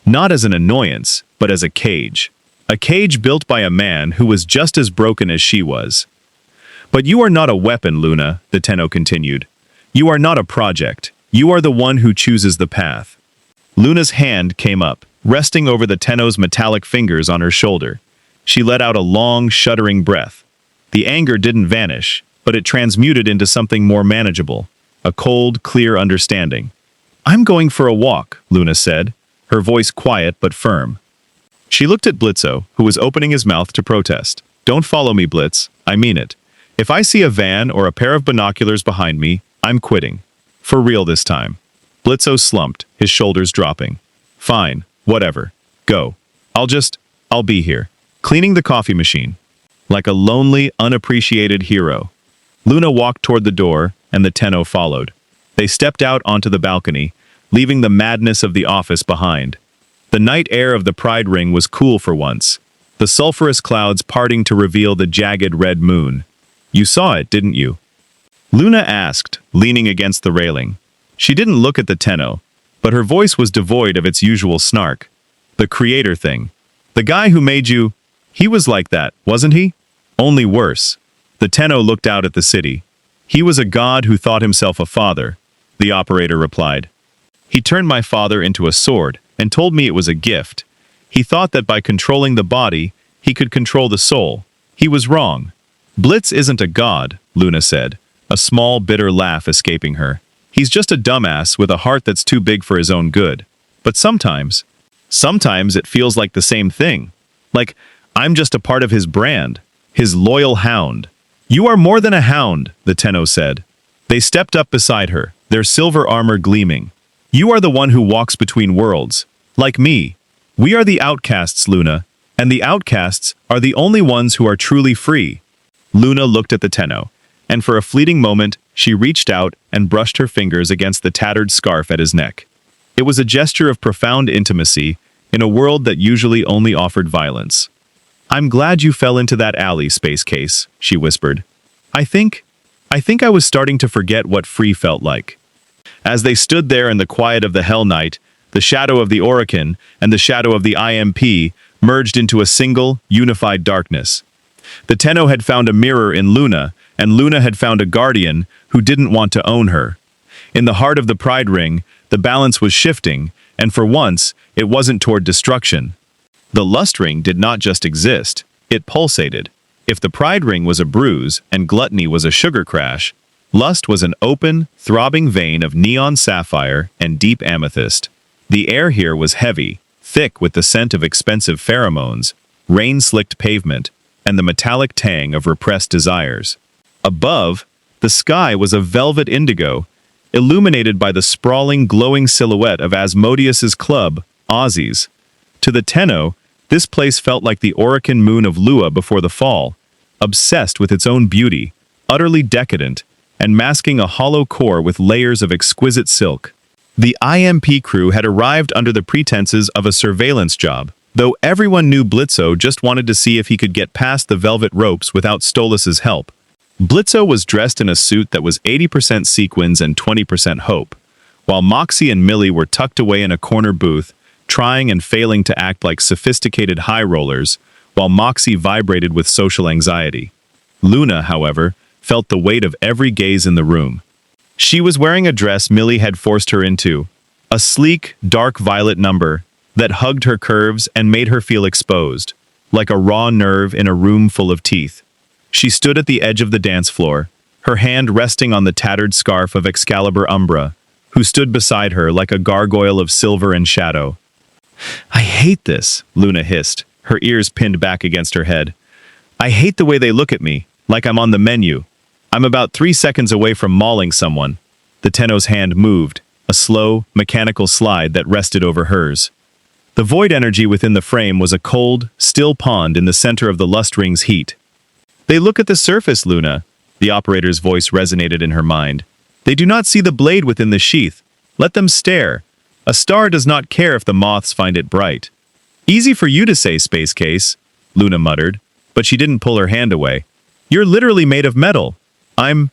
not as an annoyance, but as a cage built by a man who was just as broken as she was. "But you are not a weapon, Loona," the Tenno continued. "You are not a project. You are the one who chooses the path." Luna's hand came up, resting over the Tenno's metallic fingers on her shoulder. She let out a long, shuddering breath. The anger didn't vanish, but it transmuted into something more manageable, a cold, clear understanding. "I'm going for a walk," Loona said, her voice quiet but firm. She looked at Blitzo, who was opening his mouth to protest. "Don't follow me, Blitz. I mean it. If I see a van or a pair of binoculars behind me, I'm quitting. For real this time." Blitzo slumped, his shoulders dropping. "Fine, whatever. Go. I'll be here." Cleaning the coffee machine. Like a lonely, unappreciated hero. Loona walked toward the door, and the Tenno followed. They stepped out onto the balcony, leaving the madness of the office behind. The night air of the Pride Ring was cool for once, the sulphurous clouds parting to reveal the jagged red moon. "You saw it, didn't you?" Loona asked, leaning against the railing. She didn't look at the Tenno, but her voice was devoid of its usual snark. "The creator thing. The guy who made you, he was like that, wasn't he? Only worse." The Tenno looked out at the city. "He was a god who thought himself a father," the operator replied. "He turned my father into a sword and told me it was a gift. He thought that by controlling the body, he could control the soul. He was wrong." "Blitz isn't a god," Loona said, a small, bitter laugh escaping her. "He's just a dumbass with a heart that's too big for his own good. But sometimes it feels like the same thing. Like, I'm just a part of his brand, his loyal hound." "You are more than a hound," the Tenno said. They stepped up beside her, their silver armor gleaming. "You are the one who walks between worlds. Like me. We are the outcasts, Loona, and the outcasts are the only ones who are truly free." Loona looked at the Tenno, and for a fleeting moment, she reached out and brushed her fingers against the tattered scarf at his neck. It was a gesture of profound intimacy in a world that usually only offered violence. "I'm glad you fell into that alley, Space Case," she whispered. I think I was starting to forget what free felt like." As they stood there in the quiet of the Hell Night, the shadow of the Orokin and the shadow of the I.M.P. merged into a single, unified darkness. The Tenno had found a mirror in Loona, and Loona had found a guardian who didn't want to own her. In the heart of the Pride Ring, the balance was shifting, and for once, it wasn't toward destruction. The Lust Ring did not just exist, it pulsated. If the Pride Ring was a bruise and gluttony was a sugar crash, lust was an open, throbbing vein of neon sapphire and deep amethyst. The air here was heavy, thick with the scent of expensive pheromones, rain-slicked pavement, and the metallic tang of repressed desires. Above, the sky was a velvet indigo, illuminated by the sprawling, glowing silhouette of Asmodeus's club, Aussies. To the Tenno, this place felt like the Orican moon of Lua before the fall, obsessed with its own beauty, utterly decadent, and masking a hollow core with layers of exquisite silk. The I.M.P. crew had arrived under the pretenses of a surveillance job, though everyone knew Blitzo just wanted to see if he could get past the velvet ropes without Stolas's help. Blitzo was dressed in a suit that was 80% sequins and 20% hope, while Moxie and Millie were tucked away in a corner booth, trying and failing to act like sophisticated high rollers, while Moxie vibrated with social anxiety. Loona, however, felt the weight of every gaze in the room. She was wearing a dress Millie had forced her into, a sleek, dark violet number that hugged her curves and made her feel exposed, like a raw nerve in a room full of teeth. She stood at the edge of the dance floor, her hand resting on the tattered scarf of Excalibur Umbra, who stood beside her like a gargoyle of silver and shadow. "I hate this," Loona hissed, her ears pinned back against her head. "I hate the way they look at me, like I'm on the menu. I'm about 3 seconds away from mauling someone." The Tenno's hand moved, a slow, mechanical slide that rested over hers. The void energy within the frame was a cold, still pond in the center of the Lust Ring's heat. "They look at the surface, Loona," the operator's voice resonated in her mind. "They do not see the blade within the sheath. Let them stare. A star does not care if the moths find it bright." "Easy for you to say, Space Case," Loona muttered, but she didn't pull her hand away. "You're literally made of metal. I'm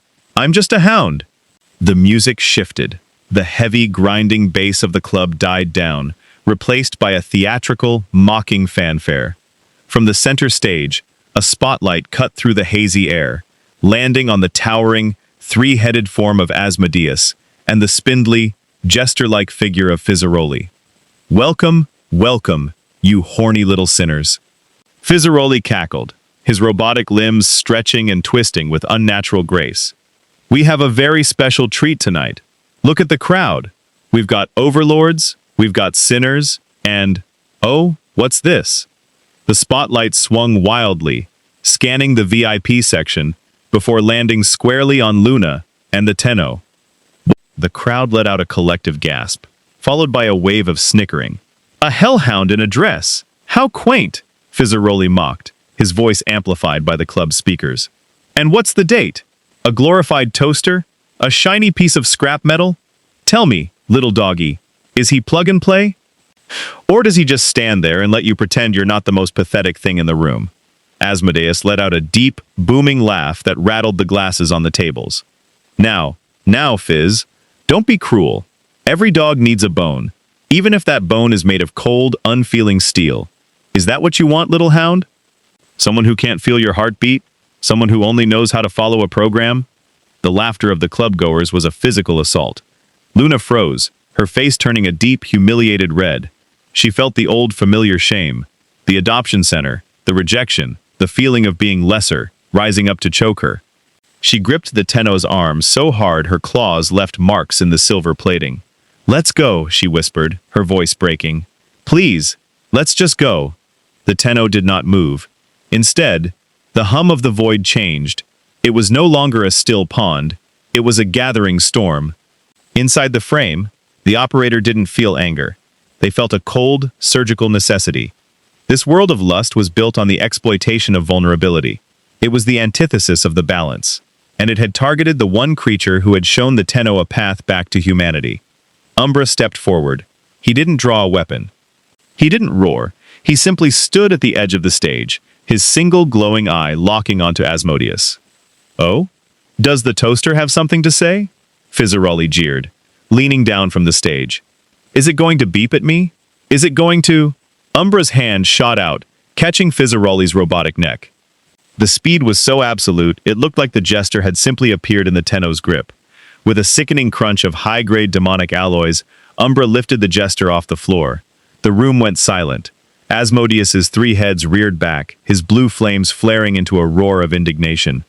just a hound." The music shifted. The heavy, grinding bass of the club died down, replaced by a theatrical, mocking fanfare. From the center stage, a spotlight cut through the hazy air, landing on the towering, three-headed form of Asmodeus and the spindly, jester-like figure of Fizzaroli. "Welcome, welcome, you horny little sinners." Fizzaroli cackled, his robotic limbs stretching and twisting with unnatural grace. "We have a very special treat tonight. Look at the crowd. We've got overlords, we've got sinners, and, oh, what's this?" The spotlight swung wildly, scanning the VIP section, before landing squarely on Loona and the Tenno. The crowd let out a collective gasp, followed by a wave of snickering. "A hellhound in a dress! How quaint!" Fizzaroli mocked, his voice amplified by the club's speakers. "And what's the date? A glorified toaster? A shiny piece of scrap metal? Tell me, little doggy, is he plug and play? Or does he just stand there and let you pretend you're not the most pathetic thing in the room?" Asmodeus let out a deep, booming laugh that rattled the glasses on the tables. Now, Fizz, don't be cruel. Every dog needs a bone, even if that bone is made of cold, unfeeling steel. Is that what you want, little hound? Someone who can't feel your heartbeat? Someone who only knows how to follow a program?" The laughter of the club-goers was a physical assault. Loona froze, her face turning a deep, humiliated red. She felt the old, familiar shame, the adoption center, the rejection, the feeling of being lesser, rising up to choke her. She gripped the Tenno's arm so hard her claws left marks in the silver plating. "Let's go," she whispered, her voice breaking. "Please, let's just go." The Tenno did not move. Instead, the hum of the void changed. It was no longer a still pond. It was a gathering storm. Inside the frame, the operator didn't feel anger. They felt a cold, surgical necessity. This world of lust was built on the exploitation of vulnerability. It was the antithesis of the balance, and it had targeted the one creature who had shown the Tenno a path back to humanity. Umbra stepped forward. He didn't draw a weapon. He didn't roar. He simply stood at the edge of the stage, his single glowing eye locking onto Asmodeus. "Oh? Does the toaster have something to say?" Fizzaroli jeered, leaning down from the stage. "Is it going to beep at me? Is it going to—" Umbra's hand shot out, catching Fizzaroli's robotic neck. The speed was so absolute, it looked like the jester had simply appeared in the Tenno's grip. With a sickening crunch of high-grade demonic alloys, Umbra lifted the jester off the floor. The room went silent. Asmodeus's 3 heads reared back, his blue flames flaring into a roar of indignation.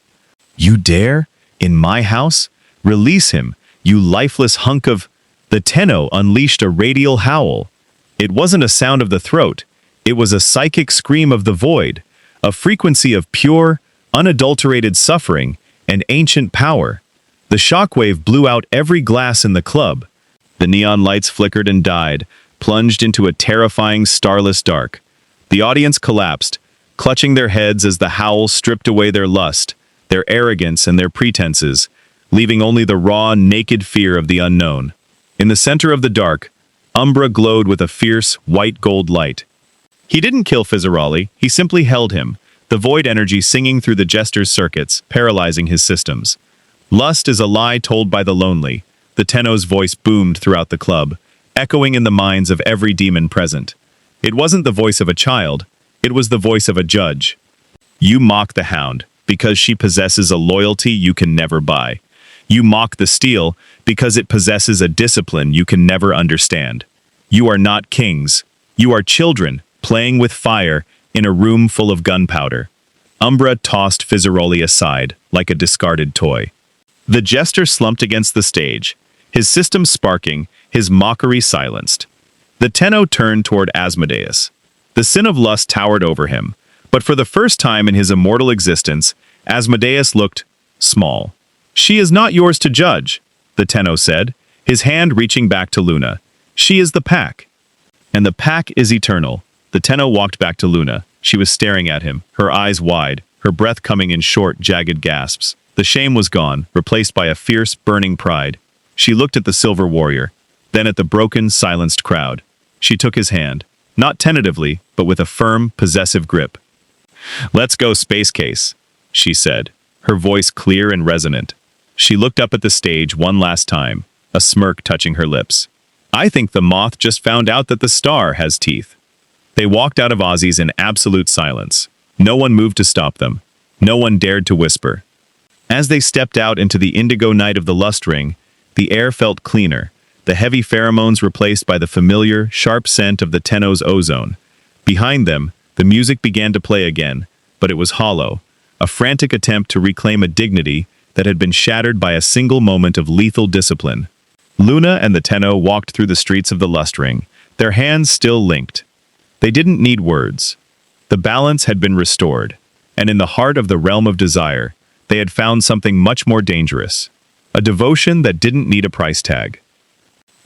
"You dare? In my house? Release him, you lifeless hunk of—" The Tenno unleashed a radial howl. It wasn't a sound of the throat. It was a psychic scream of the void, a frequency of pure, unadulterated suffering and ancient power. The shockwave blew out every glass in the club. The neon lights flickered and died, plunged into a terrifying starless dark. The audience collapsed, clutching their heads as the howl stripped away their lust, their arrogance and their pretenses, leaving only the raw, naked fear of the unknown. In the center of the dark, Umbra glowed with a fierce, white-gold light. He didn't kill Fizzaroli, he simply held him, the void energy singing through the jester's circuits, paralyzing his systems. Lust is a lie told by the lonely. The Tenno's voice boomed throughout the club, echoing in the minds of every demon present. It wasn't the voice of a child, it was the voice of a judge. You mock the hound, because she possesses a loyalty you can never buy. You mock the steel, because it possesses a discipline you can never understand. You are not kings. You are children, playing with fire, in a room full of gunpowder. Umbra tossed Fizzaroli aside, like a discarded toy. The jester slumped against the stage, his system sparking, his mockery silenced. The Tenno turned toward Asmodeus. The sin of lust towered over him, but for the first time in his immortal existence, Asmodeus looked small. "She is not yours to judge," the Tenno said, his hand reaching back to Loona. "She is the pack. And the pack is eternal." The Tenno walked back to Loona. She was staring at him, her eyes wide, her breath coming in short, jagged gasps. The shame was gone, replaced by a fierce, burning pride. She looked at the silver warrior, then at the broken, silenced crowd. She took his hand, not tentatively, but with a firm, possessive grip. "Let's go, Space Case," she said, her voice clear and resonant. She looked up at the stage one last time, a smirk touching her lips. "I think the moth just found out that the star has teeth." They walked out of Ozzy's in absolute silence. No one moved to stop them. No one dared to whisper. As they stepped out into the indigo night of the lust ring, the air felt cleaner, the heavy pheromones replaced by the familiar, sharp scent of the Tenno's ozone. Behind them, the music began to play again, but it was hollow, a frantic attempt to reclaim a dignity that had been shattered by a single moment of lethal discipline. Loona and the Tenno walked through the streets of the lust ring, their hands still linked. They didn't need words. The balance had been restored, and in the heart of the realm of desire, they had found something much more dangerous, a devotion that didn't need a price tag.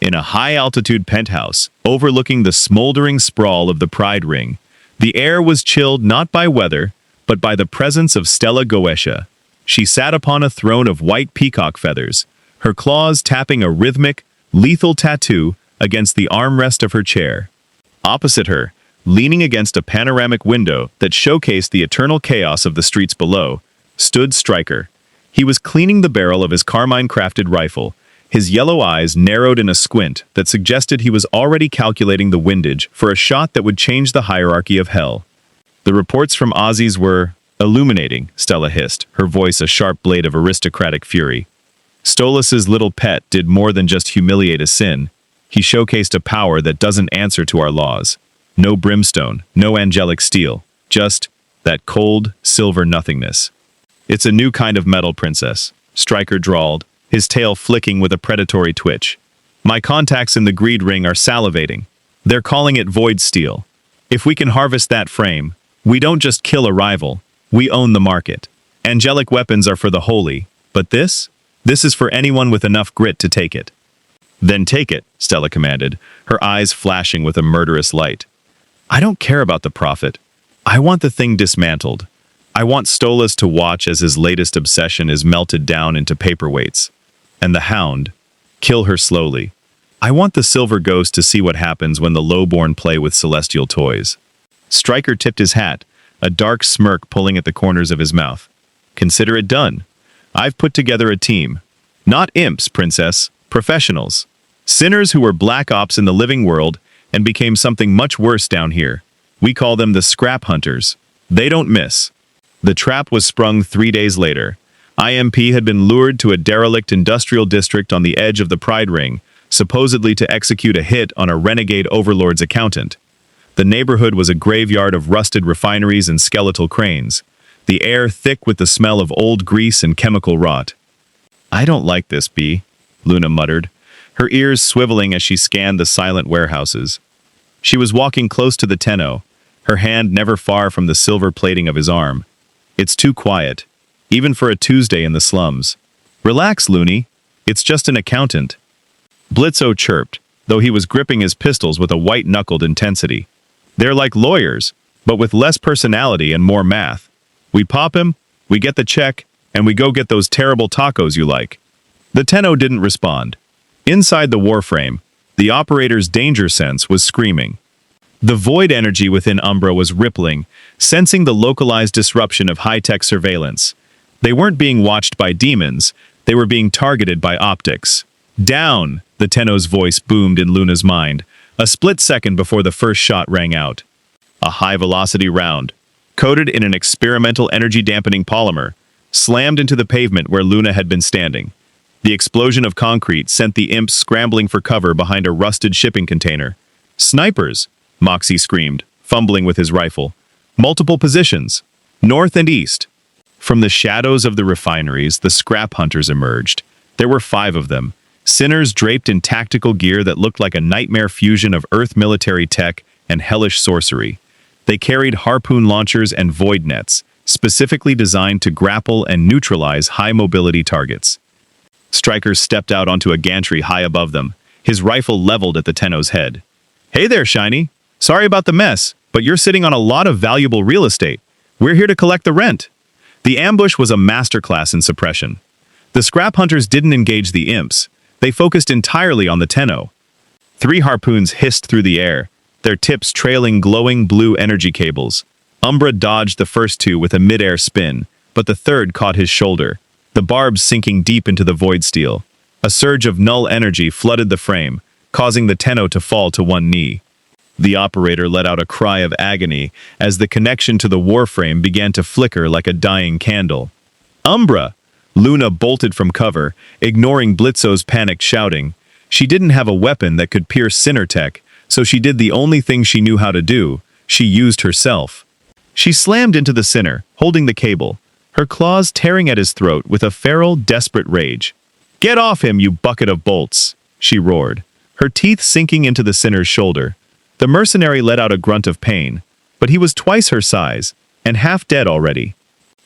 In a high-altitude penthouse, overlooking the smoldering sprawl of the Pride Ring, the air was chilled not by weather, but by the presence of Stella Goetia. She sat upon a throne of white peacock feathers, her claws tapping a rhythmic, lethal tattoo against the armrest of her chair. Opposite her, leaning against a panoramic window that showcased the eternal chaos of the streets below, stood Stryker. He was cleaning the barrel of his carmine-crafted rifle, his yellow eyes narrowed in a squint that suggested he was already calculating the windage for a shot that would change the hierarchy of hell. The reports from Ozzy's were illuminating, Stella hissed, her voice a sharp blade of aristocratic fury. Stolas's little pet did more than just humiliate a sin. He showcased a power that doesn't answer to our laws. No brimstone, no angelic steel, just that cold, silver nothingness. "It's a new kind of metal, princess," Stryker drawled, his tail flicking with a predatory twitch. "My contacts in the greed ring are salivating. They're calling it void steel. If we can harvest that frame, we don't just kill a rival, we own the market. Angelic weapons are for the holy, but this is for anyone with enough grit to take it." "Then take it," Stella commanded, her eyes flashing with a murderous light. "I don't care about the profit. I want the thing dismantled. I want Stolas to watch as his latest obsession is melted down into paperweights. And the hound, kill her slowly. I want the silver ghost to see what happens when the lowborn play with celestial toys." Stryker tipped his hat, a dark smirk pulling at the corners of his mouth. "Consider it done. I've put together a team. Not imps, princess, professionals. Sinners who were black ops in the living world and became something much worse down here. We call them the scrap hunters. They don't miss." The trap was sprung 3 days later. I.M.P. had been lured to a derelict industrial district on the edge of the Pride Ring, supposedly to execute a hit on a renegade overlord's accountant. The neighborhood was a graveyard of rusted refineries and skeletal cranes, the air thick with the smell of old grease and chemical rot. "I don't like this, B," Loona muttered, her ears swiveling as she scanned the silent warehouses. She was walking close to the Tenno, her hand never far from the silver plating of his arm. "It's too quiet, even for a Tuesday in the slums." "Relax, Looney. It's just an accountant." Blitzo chirped, though he was gripping his pistols with a white-knuckled intensity. "They're like lawyers, but with less personality and more math. We pop him, we get the check, and we go get those terrible tacos you like." The Tenno didn't respond. Inside the Warframe, the operator's danger sense was screaming. The void energy within Umbra was rippling, sensing the localized disruption of high-tech surveillance. They weren't being watched by demons, they were being targeted by optics. "Down!" the Tenno's voice boomed in Loona's mind, a split second before the first shot rang out. A high-velocity round, coated in an experimental energy-dampening polymer, slammed into the pavement where Loona had been standing. The explosion of concrete sent the imps scrambling for cover behind a rusted shipping container. "Snipers!" Moxie screamed, fumbling with his rifle. "Multiple positions, north and east." From the shadows of the refineries, the scrap hunters emerged. There were 5 of them, sinners draped in tactical gear that looked like a nightmare fusion of Earth military tech and hellish sorcery. They carried harpoon launchers and void nets, specifically designed to grapple and neutralize high-mobility targets. Stryker stepped out onto a gantry high above them, his rifle leveled at the Tenno's head. "Hey there, Shiny. Sorry about the mess, but you're sitting on a lot of valuable real estate. We're here to collect the rent." The ambush was a masterclass in suppression. The scrap hunters didn't engage the imps. They focused entirely on the Tenno. 3 harpoons hissed through the air, their tips trailing glowing blue energy cables. Umbra dodged the first 2 with a mid-air spin, but the third caught his shoulder, the barbs sinking deep into the void steel. A surge of null energy flooded the frame, causing the Tenno to fall to one knee. The operator let out a cry of agony as the connection to the Warframe began to flicker like a dying candle. "Umbra!" Loona bolted from cover, ignoring Blitzo's panicked shouting. She didn't have a weapon that could pierce Sinner Tech, so she did the only thing she knew how to do. She used herself. She slammed into the Sinner, holding the cable, her claws tearing at his throat with a feral, desperate rage. "Get off him, you bucket of bolts!" she roared, her teeth sinking into the Sinner's shoulder. The mercenary let out a grunt of pain, but he was twice her size, and half dead already.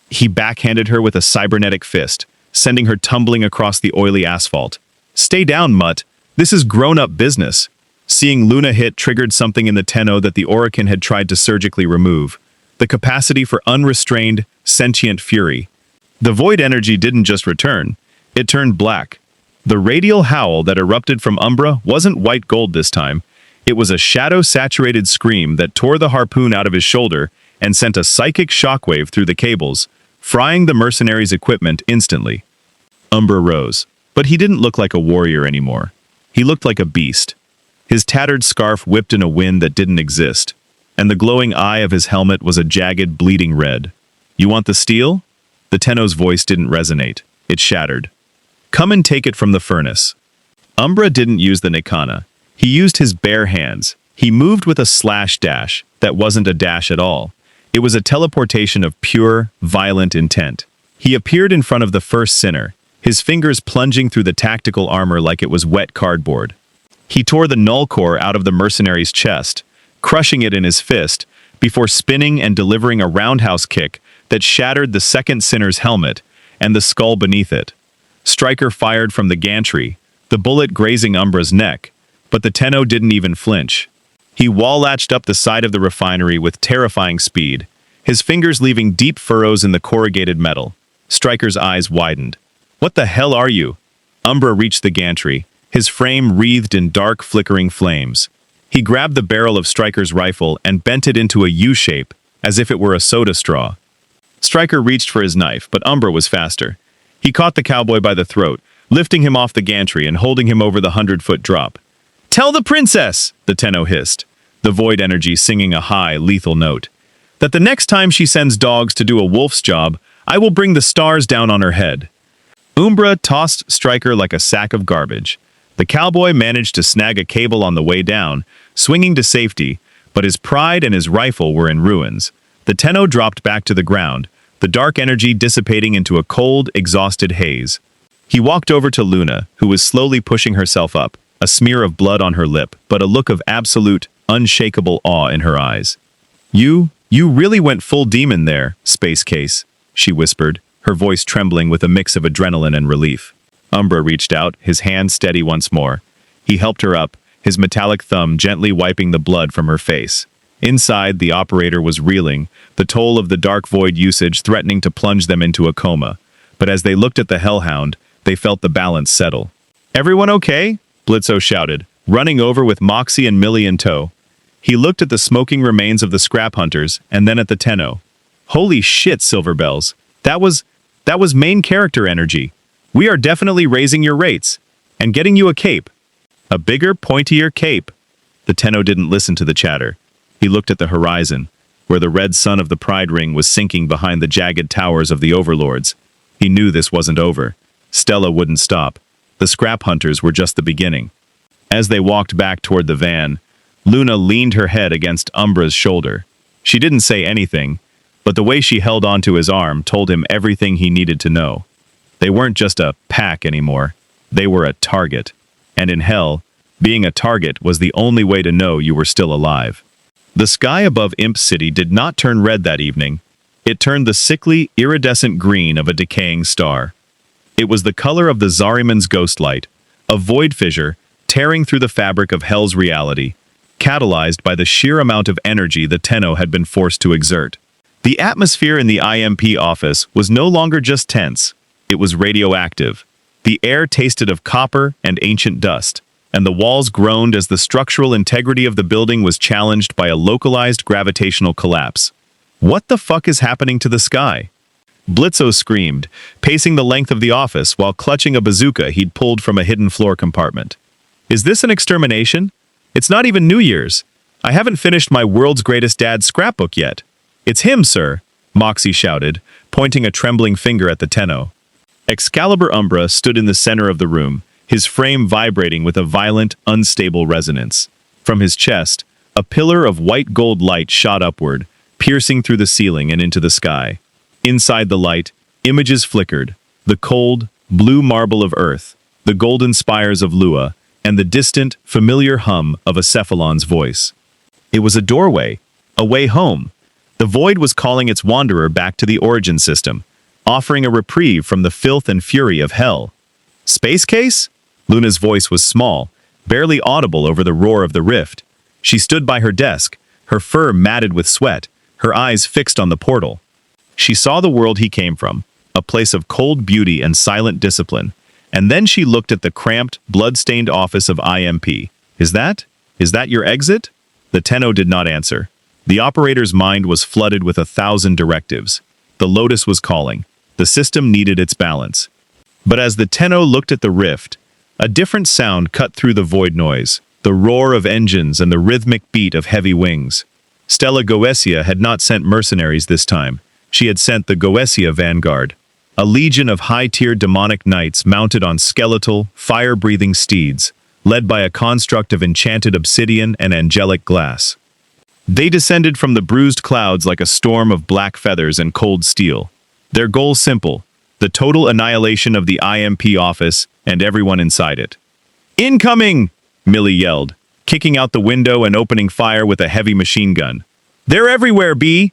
He backhanded her with a cybernetic fist, sending her tumbling across the oily asphalt. "Stay down, mutt. This is grown-up business." Seeing Loona hit triggered something in the Tenno that the Orokin had tried to surgically remove. The capacity for unrestrained, sentient fury. The void energy didn't just return, it turned black. The radial howl that erupted from Umbra wasn't white gold this time. It was a shadow-saturated scream that tore the harpoon out of his shoulder and sent a psychic shockwave through the cables, frying the mercenary's equipment instantly. Umbra rose, but he didn't look like a warrior anymore. He looked like a beast. His tattered scarf whipped in a wind that didn't exist, and the glowing eye of his helmet was a jagged, bleeding red. "You want the steel?" The Tenno's voice didn't resonate. It shattered. "Come and take it from the furnace." Umbra didn't use the Nikana. He used his bare hands. He moved with a slash dash that wasn't a dash at all. It was a teleportation of pure, violent intent. He appeared in front of the first sinner, his fingers plunging through the tactical armor like it was wet cardboard. He tore the null core out of the mercenary's chest, crushing it in his fist, before spinning and delivering a roundhouse kick that shattered the second sinner's helmet and the skull beneath it. Stryker fired from the gantry, the bullet grazing Umbra's neck, but the Tenno didn't even flinch. He wall-latched up the side of the refinery with terrifying speed, his fingers leaving deep furrows in the corrugated metal. Stryker's eyes widened. "What the hell are you?" Umbra reached the gantry, his frame wreathed in dark, flickering flames. He grabbed the barrel of Stryker's rifle and bent it into a U-shape, as if it were a soda straw. Stryker reached for his knife, but Umbra was faster. He caught the cowboy by the throat, lifting him off the gantry and holding him over the 100-foot drop. "Tell the princess," the Tenno hissed, the void energy singing a high, lethal note, "that the next time she sends dogs to do a wolf's job, I will bring the stars down on her head." Umbra tossed Striker like a sack of garbage. The cowboy managed to snag a cable on the way down, swinging to safety, but his pride and his rifle were in ruins. The Tenno dropped back to the ground, the dark energy dissipating into a cold, exhausted haze. He walked over to Loona, who was slowly pushing herself up, a smear of blood on her lip, but a look of absolute, unshakable awe in her eyes. You really went full demon there, Space Case," she whispered, her voice trembling with a mix of adrenaline and relief. Umbra reached out, his hand steady once more. He helped her up, his metallic thumb gently wiping the blood from her face. Inside, the operator was reeling, the toll of the dark void usage threatening to plunge them into a coma. But as they looked at the Hellhound, they felt the balance settle. "Everyone okay?" Blitzo shouted, running over with Moxie and Millie in tow. He looked at the smoking remains of the scrap hunters, and then at the Tenno. "Holy shit, Silverbells. That was main character energy. We are definitely raising your rates. And getting you a cape. A bigger, pointier cape." The Tenno didn't listen to the chatter. He looked at the horizon, where the red sun of the Pride Ring was sinking behind the jagged towers of the Overlords. He knew this wasn't over. Stella wouldn't stop. The scrap hunters were just the beginning. As they walked back toward the van, Loona leaned her head against Umbra's shoulder. She didn't say anything, but the way she held onto his arm told him everything he needed to know. They weren't just a pack anymore. They were a target. And in hell, being a target was the only way to know you were still alive. The sky above Imp City did not turn red that evening. It turned the sickly, iridescent green of a decaying star. It was the color of the Zariman's ghost light, a void fissure tearing through the fabric of hell's reality, catalyzed by the sheer amount of energy the Tenno had been forced to exert. The atmosphere in the I.M.P. office was no longer just tense. It was radioactive. The air tasted of copper and ancient dust, and the walls groaned as the structural integrity of the building was challenged by a localized gravitational collapse. "What the fuck is happening to the sky?" Blitzo screamed, pacing the length of the office while clutching a bazooka he'd pulled from a hidden floor compartment. "Is this an extermination? It's not even New Year's. I haven't finished my world's greatest dad scrapbook yet." "It's him, sir," Moxie shouted, pointing a trembling finger at the Tenno. Excalibur Umbra stood in the center of the room, his frame vibrating with a violent, unstable resonance. From his chest, a pillar of white gold light shot upward, piercing through the ceiling and into the sky. Inside the light, images flickered, the cold, blue marble of Earth, the golden spires of Lua, and the distant, familiar hum of a Cephalon's voice. It was a doorway, a way home. The void was calling its wanderer back to the origin system, offering a reprieve from the filth and fury of hell. "Space Case?" Luna's voice was small, barely audible over the roar of the rift. She stood by her desk, her fur matted with sweat, her eyes fixed on the portal. She saw the world he came from, a place of cold beauty and silent discipline, and then she looked at the cramped, blood-stained office of I.M.P. Is that your exit?" The Tenno did not answer. The operator's mind was flooded with 1,000 directives. The Lotus was calling. The system needed its balance. But as the Tenno looked at the rift, a different sound cut through the void noise, the roar of engines and the rhythmic beat of heavy wings. Stella Goetia had not sent mercenaries this time. She had sent the Goetia Vanguard, a legion of high-tier demonic knights mounted on skeletal, fire-breathing steeds, led by a construct of enchanted obsidian and angelic glass. They descended from the bruised clouds like a storm of black feathers and cold steel. Their goal simple, the total annihilation of the I.M.P. office and everyone inside it. "Incoming!" Millie yelled, kicking out the window and opening fire with a heavy machine gun. "They're everywhere, B!"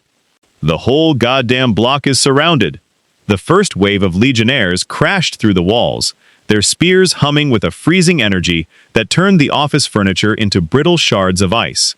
"The whole goddamn block is surrounded." The first wave of legionnaires crashed through the walls, their spears humming with a freezing energy that turned the office furniture into brittle shards of ice.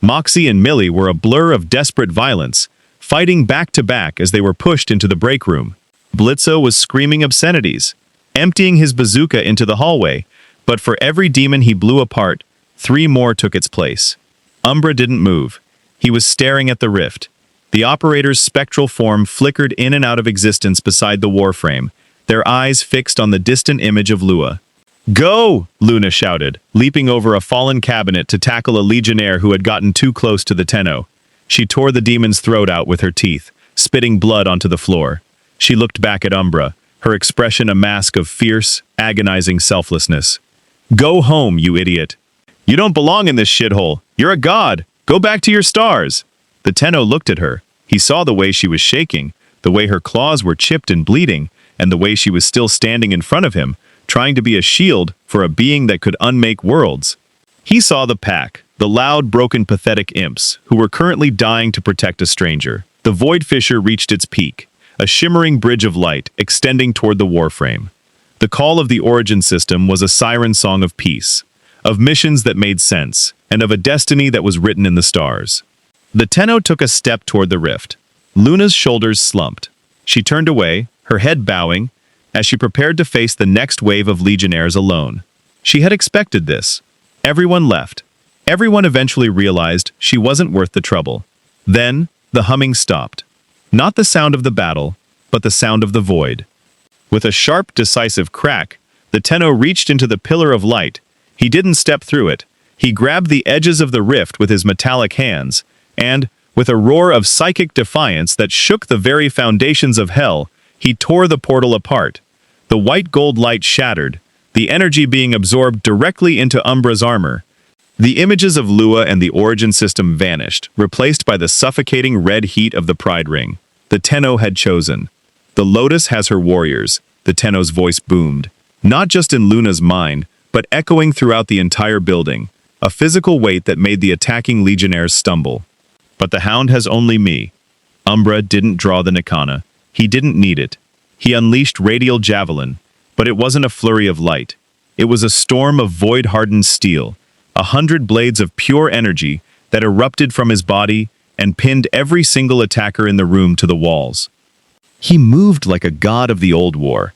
Moxie and Millie were a blur of desperate violence, fighting back to back as they were pushed into the break room. Blitzo was screaming obscenities, emptying his bazooka into the hallway, but for every demon he blew apart, 3 more took its place. Umbra didn't move. He was staring at the rift. The operator's spectral form flickered in and out of existence beside the Warframe, their eyes fixed on the distant image of Lua. "Go!" Loona shouted, leaping over a fallen cabinet to tackle a legionnaire who had gotten too close to the Tenno. She tore the demon's throat out with her teeth, spitting blood onto the floor. She looked back at Umbra, her expression a mask of fierce, agonizing selflessness. "Go home, you idiot. You don't belong in this shithole. You're a god. Go back to your stars." The Tenno looked at her. He saw the way she was shaking, the way her claws were chipped and bleeding, and the way she was still standing in front of him, trying to be a shield for a being that could unmake worlds. He saw the pack, the loud, broken, pathetic imps, who were currently dying to protect a stranger. The void fissure reached its peak, a shimmering bridge of light extending toward the Warframe. The call of the origin system was a siren song of peace, of missions that made sense, and of a destiny that was written in the stars. The Tenno took a step toward the rift. Loona's shoulders slumped. She turned away, her head bowing, as she prepared to face the next wave of legionnaires alone. She had expected this. Everyone left. Everyone eventually realized she wasn't worth the trouble. Then, the humming stopped. Not the sound of the battle, but the sound of the void. With a sharp, decisive crack, the Tenno reached into the pillar of light. He didn't step through it. He grabbed the edges of the rift with his metallic hands, and, with a roar of psychic defiance that shook the very foundations of hell, he tore the portal apart. The white gold light shattered, the energy being absorbed directly into Umbra's armor. The images of Lua and the origin system vanished, replaced by the suffocating red heat of the Pride Ring. The Tenno had chosen. The Lotus has her warriors, the Tenno's voice boomed. Not just in Luna's mind, but echoing throughout the entire building, a physical weight that made the attacking legionnaires stumble. But the Hound has only me. Umbra didn't draw the Nikana. He didn't need it. He unleashed Radial Javelin, but it wasn't a flurry of light. It was a storm of void-hardened steel, 100 blades of pure energy that erupted from his body and pinned every single attacker in the room to the walls. He moved like a god of the old war.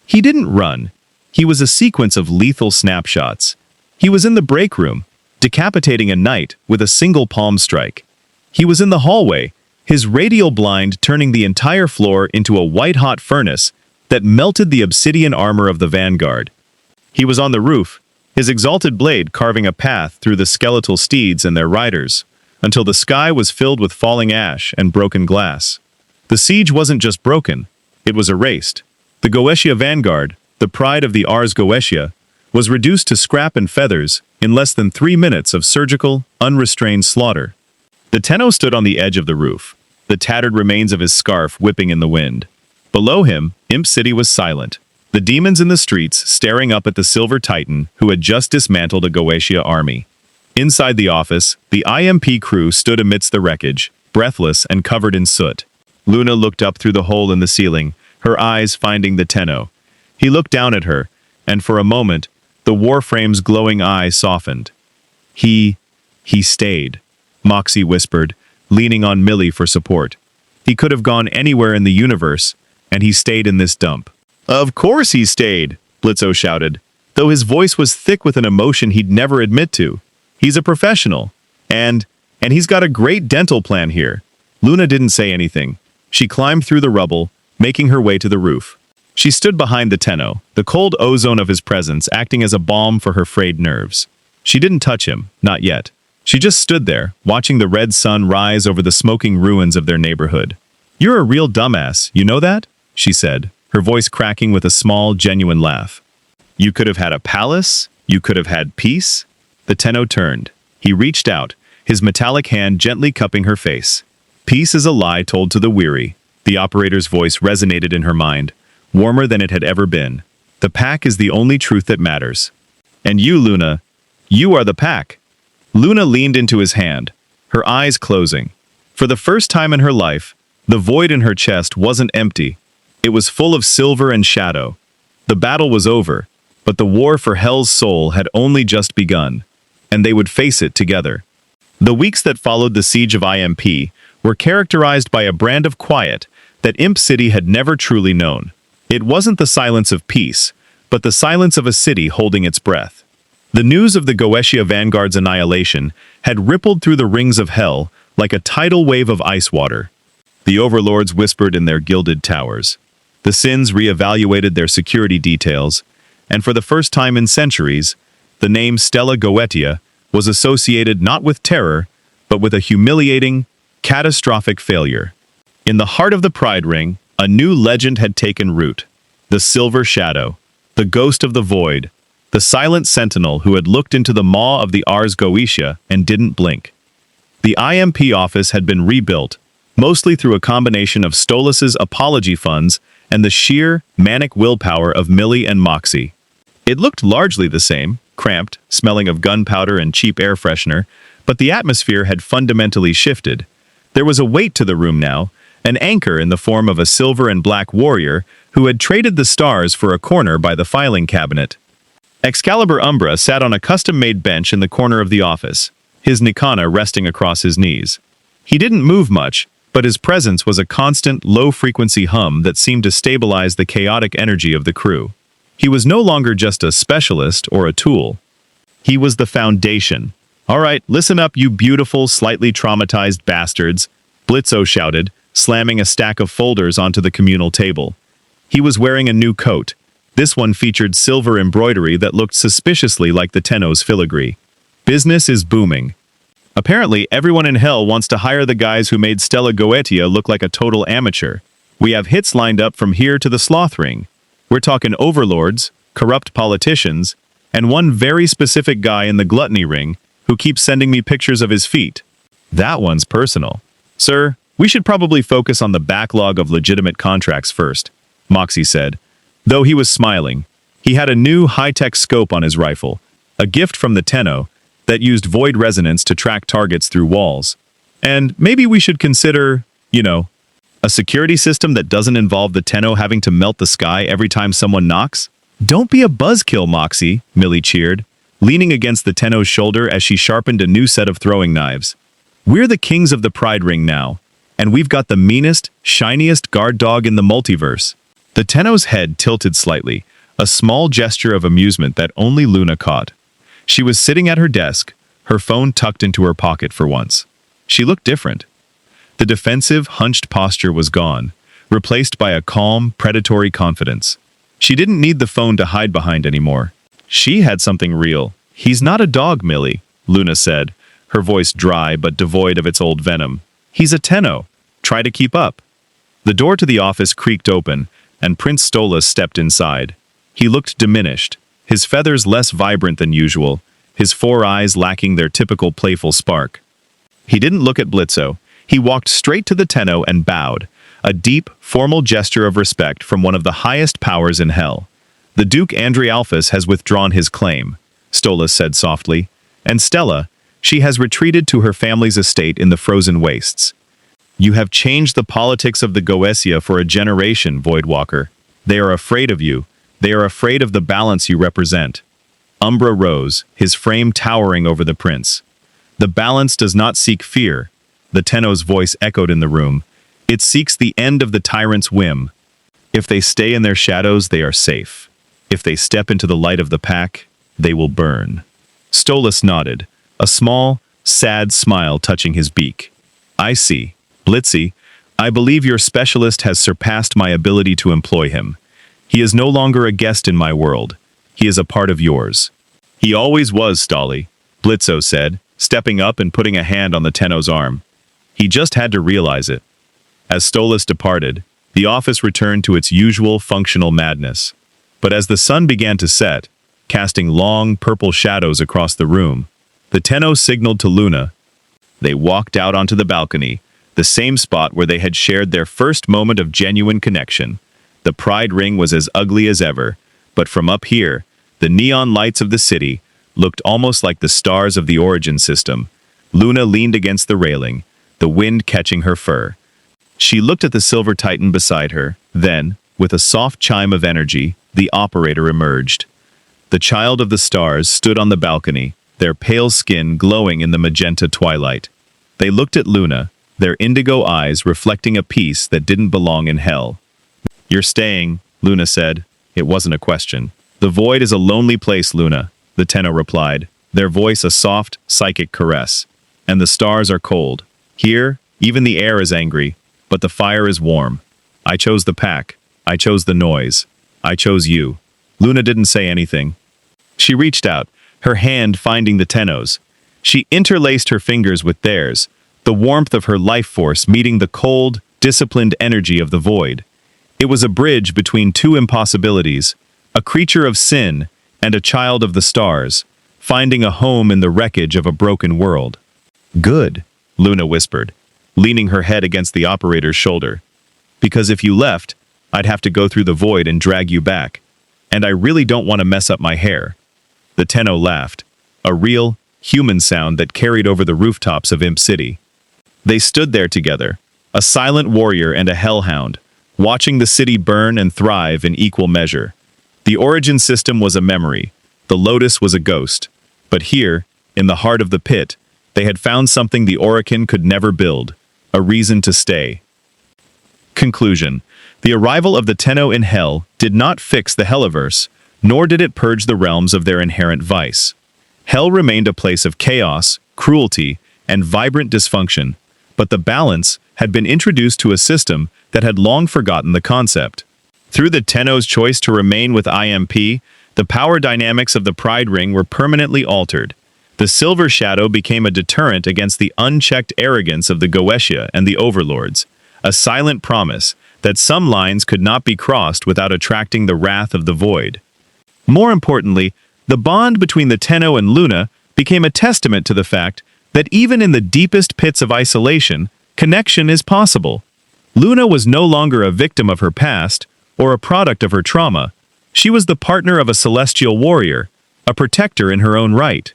He didn't run. He was a sequence of lethal snapshots. He was in the break room, decapitating a knight with a single palm strike. He was in the hallway, his radial blind turning the entire floor into a white-hot furnace that melted the obsidian armor of the vanguard. He was on the roof, his exalted blade carving a path through the skeletal steeds and their riders, until the sky was filled with falling ash and broken glass. The siege wasn't just broken, it was erased. The Goetia vanguard, the pride of the Ars Goetia, was reduced to scrap and feathers in less than 3 minutes of surgical, unrestrained slaughter. The Tenno stood on the edge of the roof, the tattered remains of his scarf whipping in the wind. Below him, Imp City was silent, the demons in the streets staring up at the Silver Titan who had just dismantled a Goetia army. Inside the office, the I.M.P. crew stood amidst the wreckage, breathless and covered in soot. Loona looked up through the hole in the ceiling, her eyes finding the Tenno. He looked down at her, and for a moment, the Warframe's glowing eyes softened. He stayed, Moxie whispered, leaning on Millie for support. He could have gone anywhere in the universe, and he stayed in this dump. Of course he stayed, Blitzo shouted, though his voice was thick with an emotion he'd never admit to. He's a professional, and he's got a great dental plan here. Loona didn't say anything. She climbed through the rubble, making her way to the roof. She stood behind the Tenno, the cold ozone of his presence acting as a balm for her frayed nerves. She didn't touch him, not yet. She just stood there, watching the red sun rise over the smoking ruins of their neighborhood. "You're a real dumbass, you know that?" she said, her voice cracking with a small, genuine laugh. "You could have had a palace, you could have had peace." The Tenno turned. He reached out, his metallic hand gently cupping her face. "Peace is a lie told to the weary." The operator's voice resonated in her mind, warmer than it had ever been. "The pack is the only truth that matters. And you, Loona, you are the pack." Loona leaned into his hand, her eyes closing. For the first time in her life, the void in her chest wasn't empty. It was full of silver and shadow. The battle was over, but the war for Hell's soul had only just begun, and they would face it together. The weeks that followed the siege of I.M.P. were characterized by a brand of quiet that Imp City had never truly known. It wasn't the silence of peace, but the silence of a city holding its breath. The news of the Goetia vanguard's annihilation had rippled through the rings of hell like a tidal wave of ice water. The overlords whispered in their gilded towers. The Sins reevaluated their security details, and for the first time in centuries, the name Stella Goetia was associated not with terror, but with a humiliating, catastrophic failure. In the heart of the Pride Ring, A new legend had taken root. The Silver Shadow, the ghost of the void, the silent sentinel who had looked into the maw of the Ars Goetia and didn't blink. The I.M.P. office had been rebuilt, mostly through a combination of Stolas's apology funds and the sheer, manic willpower of Millie and Moxie. It looked largely the same, cramped, smelling of gunpowder and cheap air freshener, but the atmosphere had fundamentally shifted. There was a weight to the room now, an anchor in the form of a silver and black warrior who had traded the stars for a corner by the filing cabinet. Excalibur Umbra sat on a custom-made bench in the corner of the office, his Nikana resting across his knees. He didn't move much, but his presence was a constant, low-frequency hum that seemed to stabilize the chaotic energy of the crew. He was no longer just a specialist or a tool. He was the foundation. "All right, listen up, you beautiful, slightly traumatized bastards," Blitzo shouted, slamming a stack of folders onto the communal table. He was wearing a new coat. This one featured silver embroidery that looked suspiciously like the Tenno's filigree. Business is booming. Apparently, everyone in Hell wants to hire the guys who made Stella Goetia look like a total amateur. We have hits lined up from here to the Sloth Ring. We're talking overlords, corrupt politicians, and one very specific guy in the Gluttony Ring who keeps sending me pictures of his feet. That one's personal. Sir, we should probably focus on the backlog of legitimate contracts first, Moxie said. Though he was smiling, he had a new high-tech scope on his rifle, a gift from the Tenno that used void resonance to track targets through walls. And maybe we should consider, a security system that doesn't involve the Tenno having to melt the sky every time someone knocks? Don't be a buzzkill, Moxie, Millie cheered, leaning against the Tenno's shoulder as she sharpened a new set of throwing knives. We're the kings of the Pride Ring now, and we've got the meanest, shiniest guard dog in the multiverse. The Tenno's head tilted slightly, a small gesture of amusement that only Loona caught. She was sitting at her desk, her phone tucked into her pocket for once. She looked different. The defensive, hunched posture was gone, replaced by a calm, predatory confidence. She didn't need the phone to hide behind anymore. She had something real. "He's not a dog, Millie," Loona said, her voice dry but devoid of its old venom. "He's a Tenno. Try to keep up." The door to the office creaked open, and Prince Stolas stepped inside. He looked diminished, his feathers less vibrant than usual, his 4 eyes lacking their typical playful spark. He didn't look at Blitzo. He walked straight to the Tenno and bowed, a deep, formal gesture of respect from one of the highest powers in Hell. "The Duke Andrialphus has withdrawn his claim," Stolas said softly, "and Stella, she has retreated to her family's estate in the frozen wastes. You have changed the politics of the Goetia for a generation, Voidwalker. They are afraid of you. They are afraid of the balance you represent." Umbra rose, his frame towering over the prince. "The balance does not seek fear," the Tenno's voice echoed in the room. "It seeks the end of the tyrant's whim. If they stay in their shadows, they are safe. If they step into the light of the pack, they will burn." Stolas nodded, a small, sad smile touching his beak. "I see. Blitzy, I believe your specialist has surpassed my ability to employ him. He is no longer a guest in my world. He is a part of yours." "He always was, Stolly," Blitzo said, stepping up and putting a hand on the Tenno's arm. He just had to realize it. As Stolas departed, the office returned to its usual functional madness. But as the sun began to set, casting long, purple shadows across the room, the Tenno signaled to Loona. They walked out onto the balcony, the same spot where they had shared their first moment of genuine connection. The Pride Ring was as ugly as ever, but from up here, the neon lights of the city looked almost like the stars of the Origin system. Loona leaned against the railing, the wind catching her fur. She looked at the silver titan beside her, then, with a soft chime of energy, the operator emerged. The child of the stars stood on the balcony, their pale skin glowing in the magenta twilight. They looked at Loona, their indigo eyes reflecting a peace that didn't belong in Hell. "You're staying," Loona said. It wasn't a question. "The void is a lonely place, Loona," the Tenno replied, their voice a soft, psychic caress. "And the stars are cold. Here, even the air is angry, but the fire is warm. I chose the pack. I chose the noise. I chose you." Loona didn't say anything. She reached out, her hand finding the Tenno's. She interlaced her fingers with theirs, the warmth of her life force meeting the cold, disciplined energy of the void. It was a bridge between two impossibilities, a creature of sin and a child of the stars, finding a home in the wreckage of a broken world. "Good," Loona whispered, leaning her head against the operator's shoulder. "Because if you left, I'd have to go through the void and drag you back. And I really don't want to mess up my hair." The Tenno laughed, a real, human sound that carried over the rooftops of Imp City. They stood there together, a silent warrior and a hellhound, watching the city burn and thrive in equal measure. The origin system was a memory, the Lotus was a ghost. But here, in the heart of the pit, they had found something the Orokin could never build, a reason to stay. Conclusion. The arrival of the Tenno in Hell did not fix the Helliverse, nor did it purge the realms of their inherent vice. Hell remained a place of chaos, cruelty, and vibrant dysfunction, but the balance had been introduced to a system that had long forgotten the concept. Through the Tenno's choice to remain with I.M.P., the power dynamics of the Pride Ring were permanently altered. The Silver Shadow became a deterrent against the unchecked arrogance of the Goetia and the Overlords, a silent promise that some lines could not be crossed without attracting the wrath of the Void. More importantly, the bond between the Tenno and Loona became a testament to the fact that even in the deepest pits of isolation, connection is possible. Loona was no longer a victim of her past or a product of her trauma. She was the partner of a celestial warrior, a protector in her own right.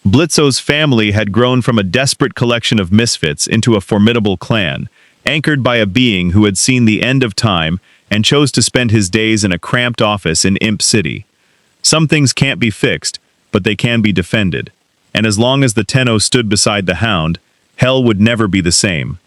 Blitzo's family had grown from a desperate collection of misfits into a formidable clan, anchored by a being who had seen the end of time and chose to spend his days in a cramped office in Imp City. Some things can't be fixed, but they can be defended. And as long as the Tenno stood beside the Hound, Hell would never be the same.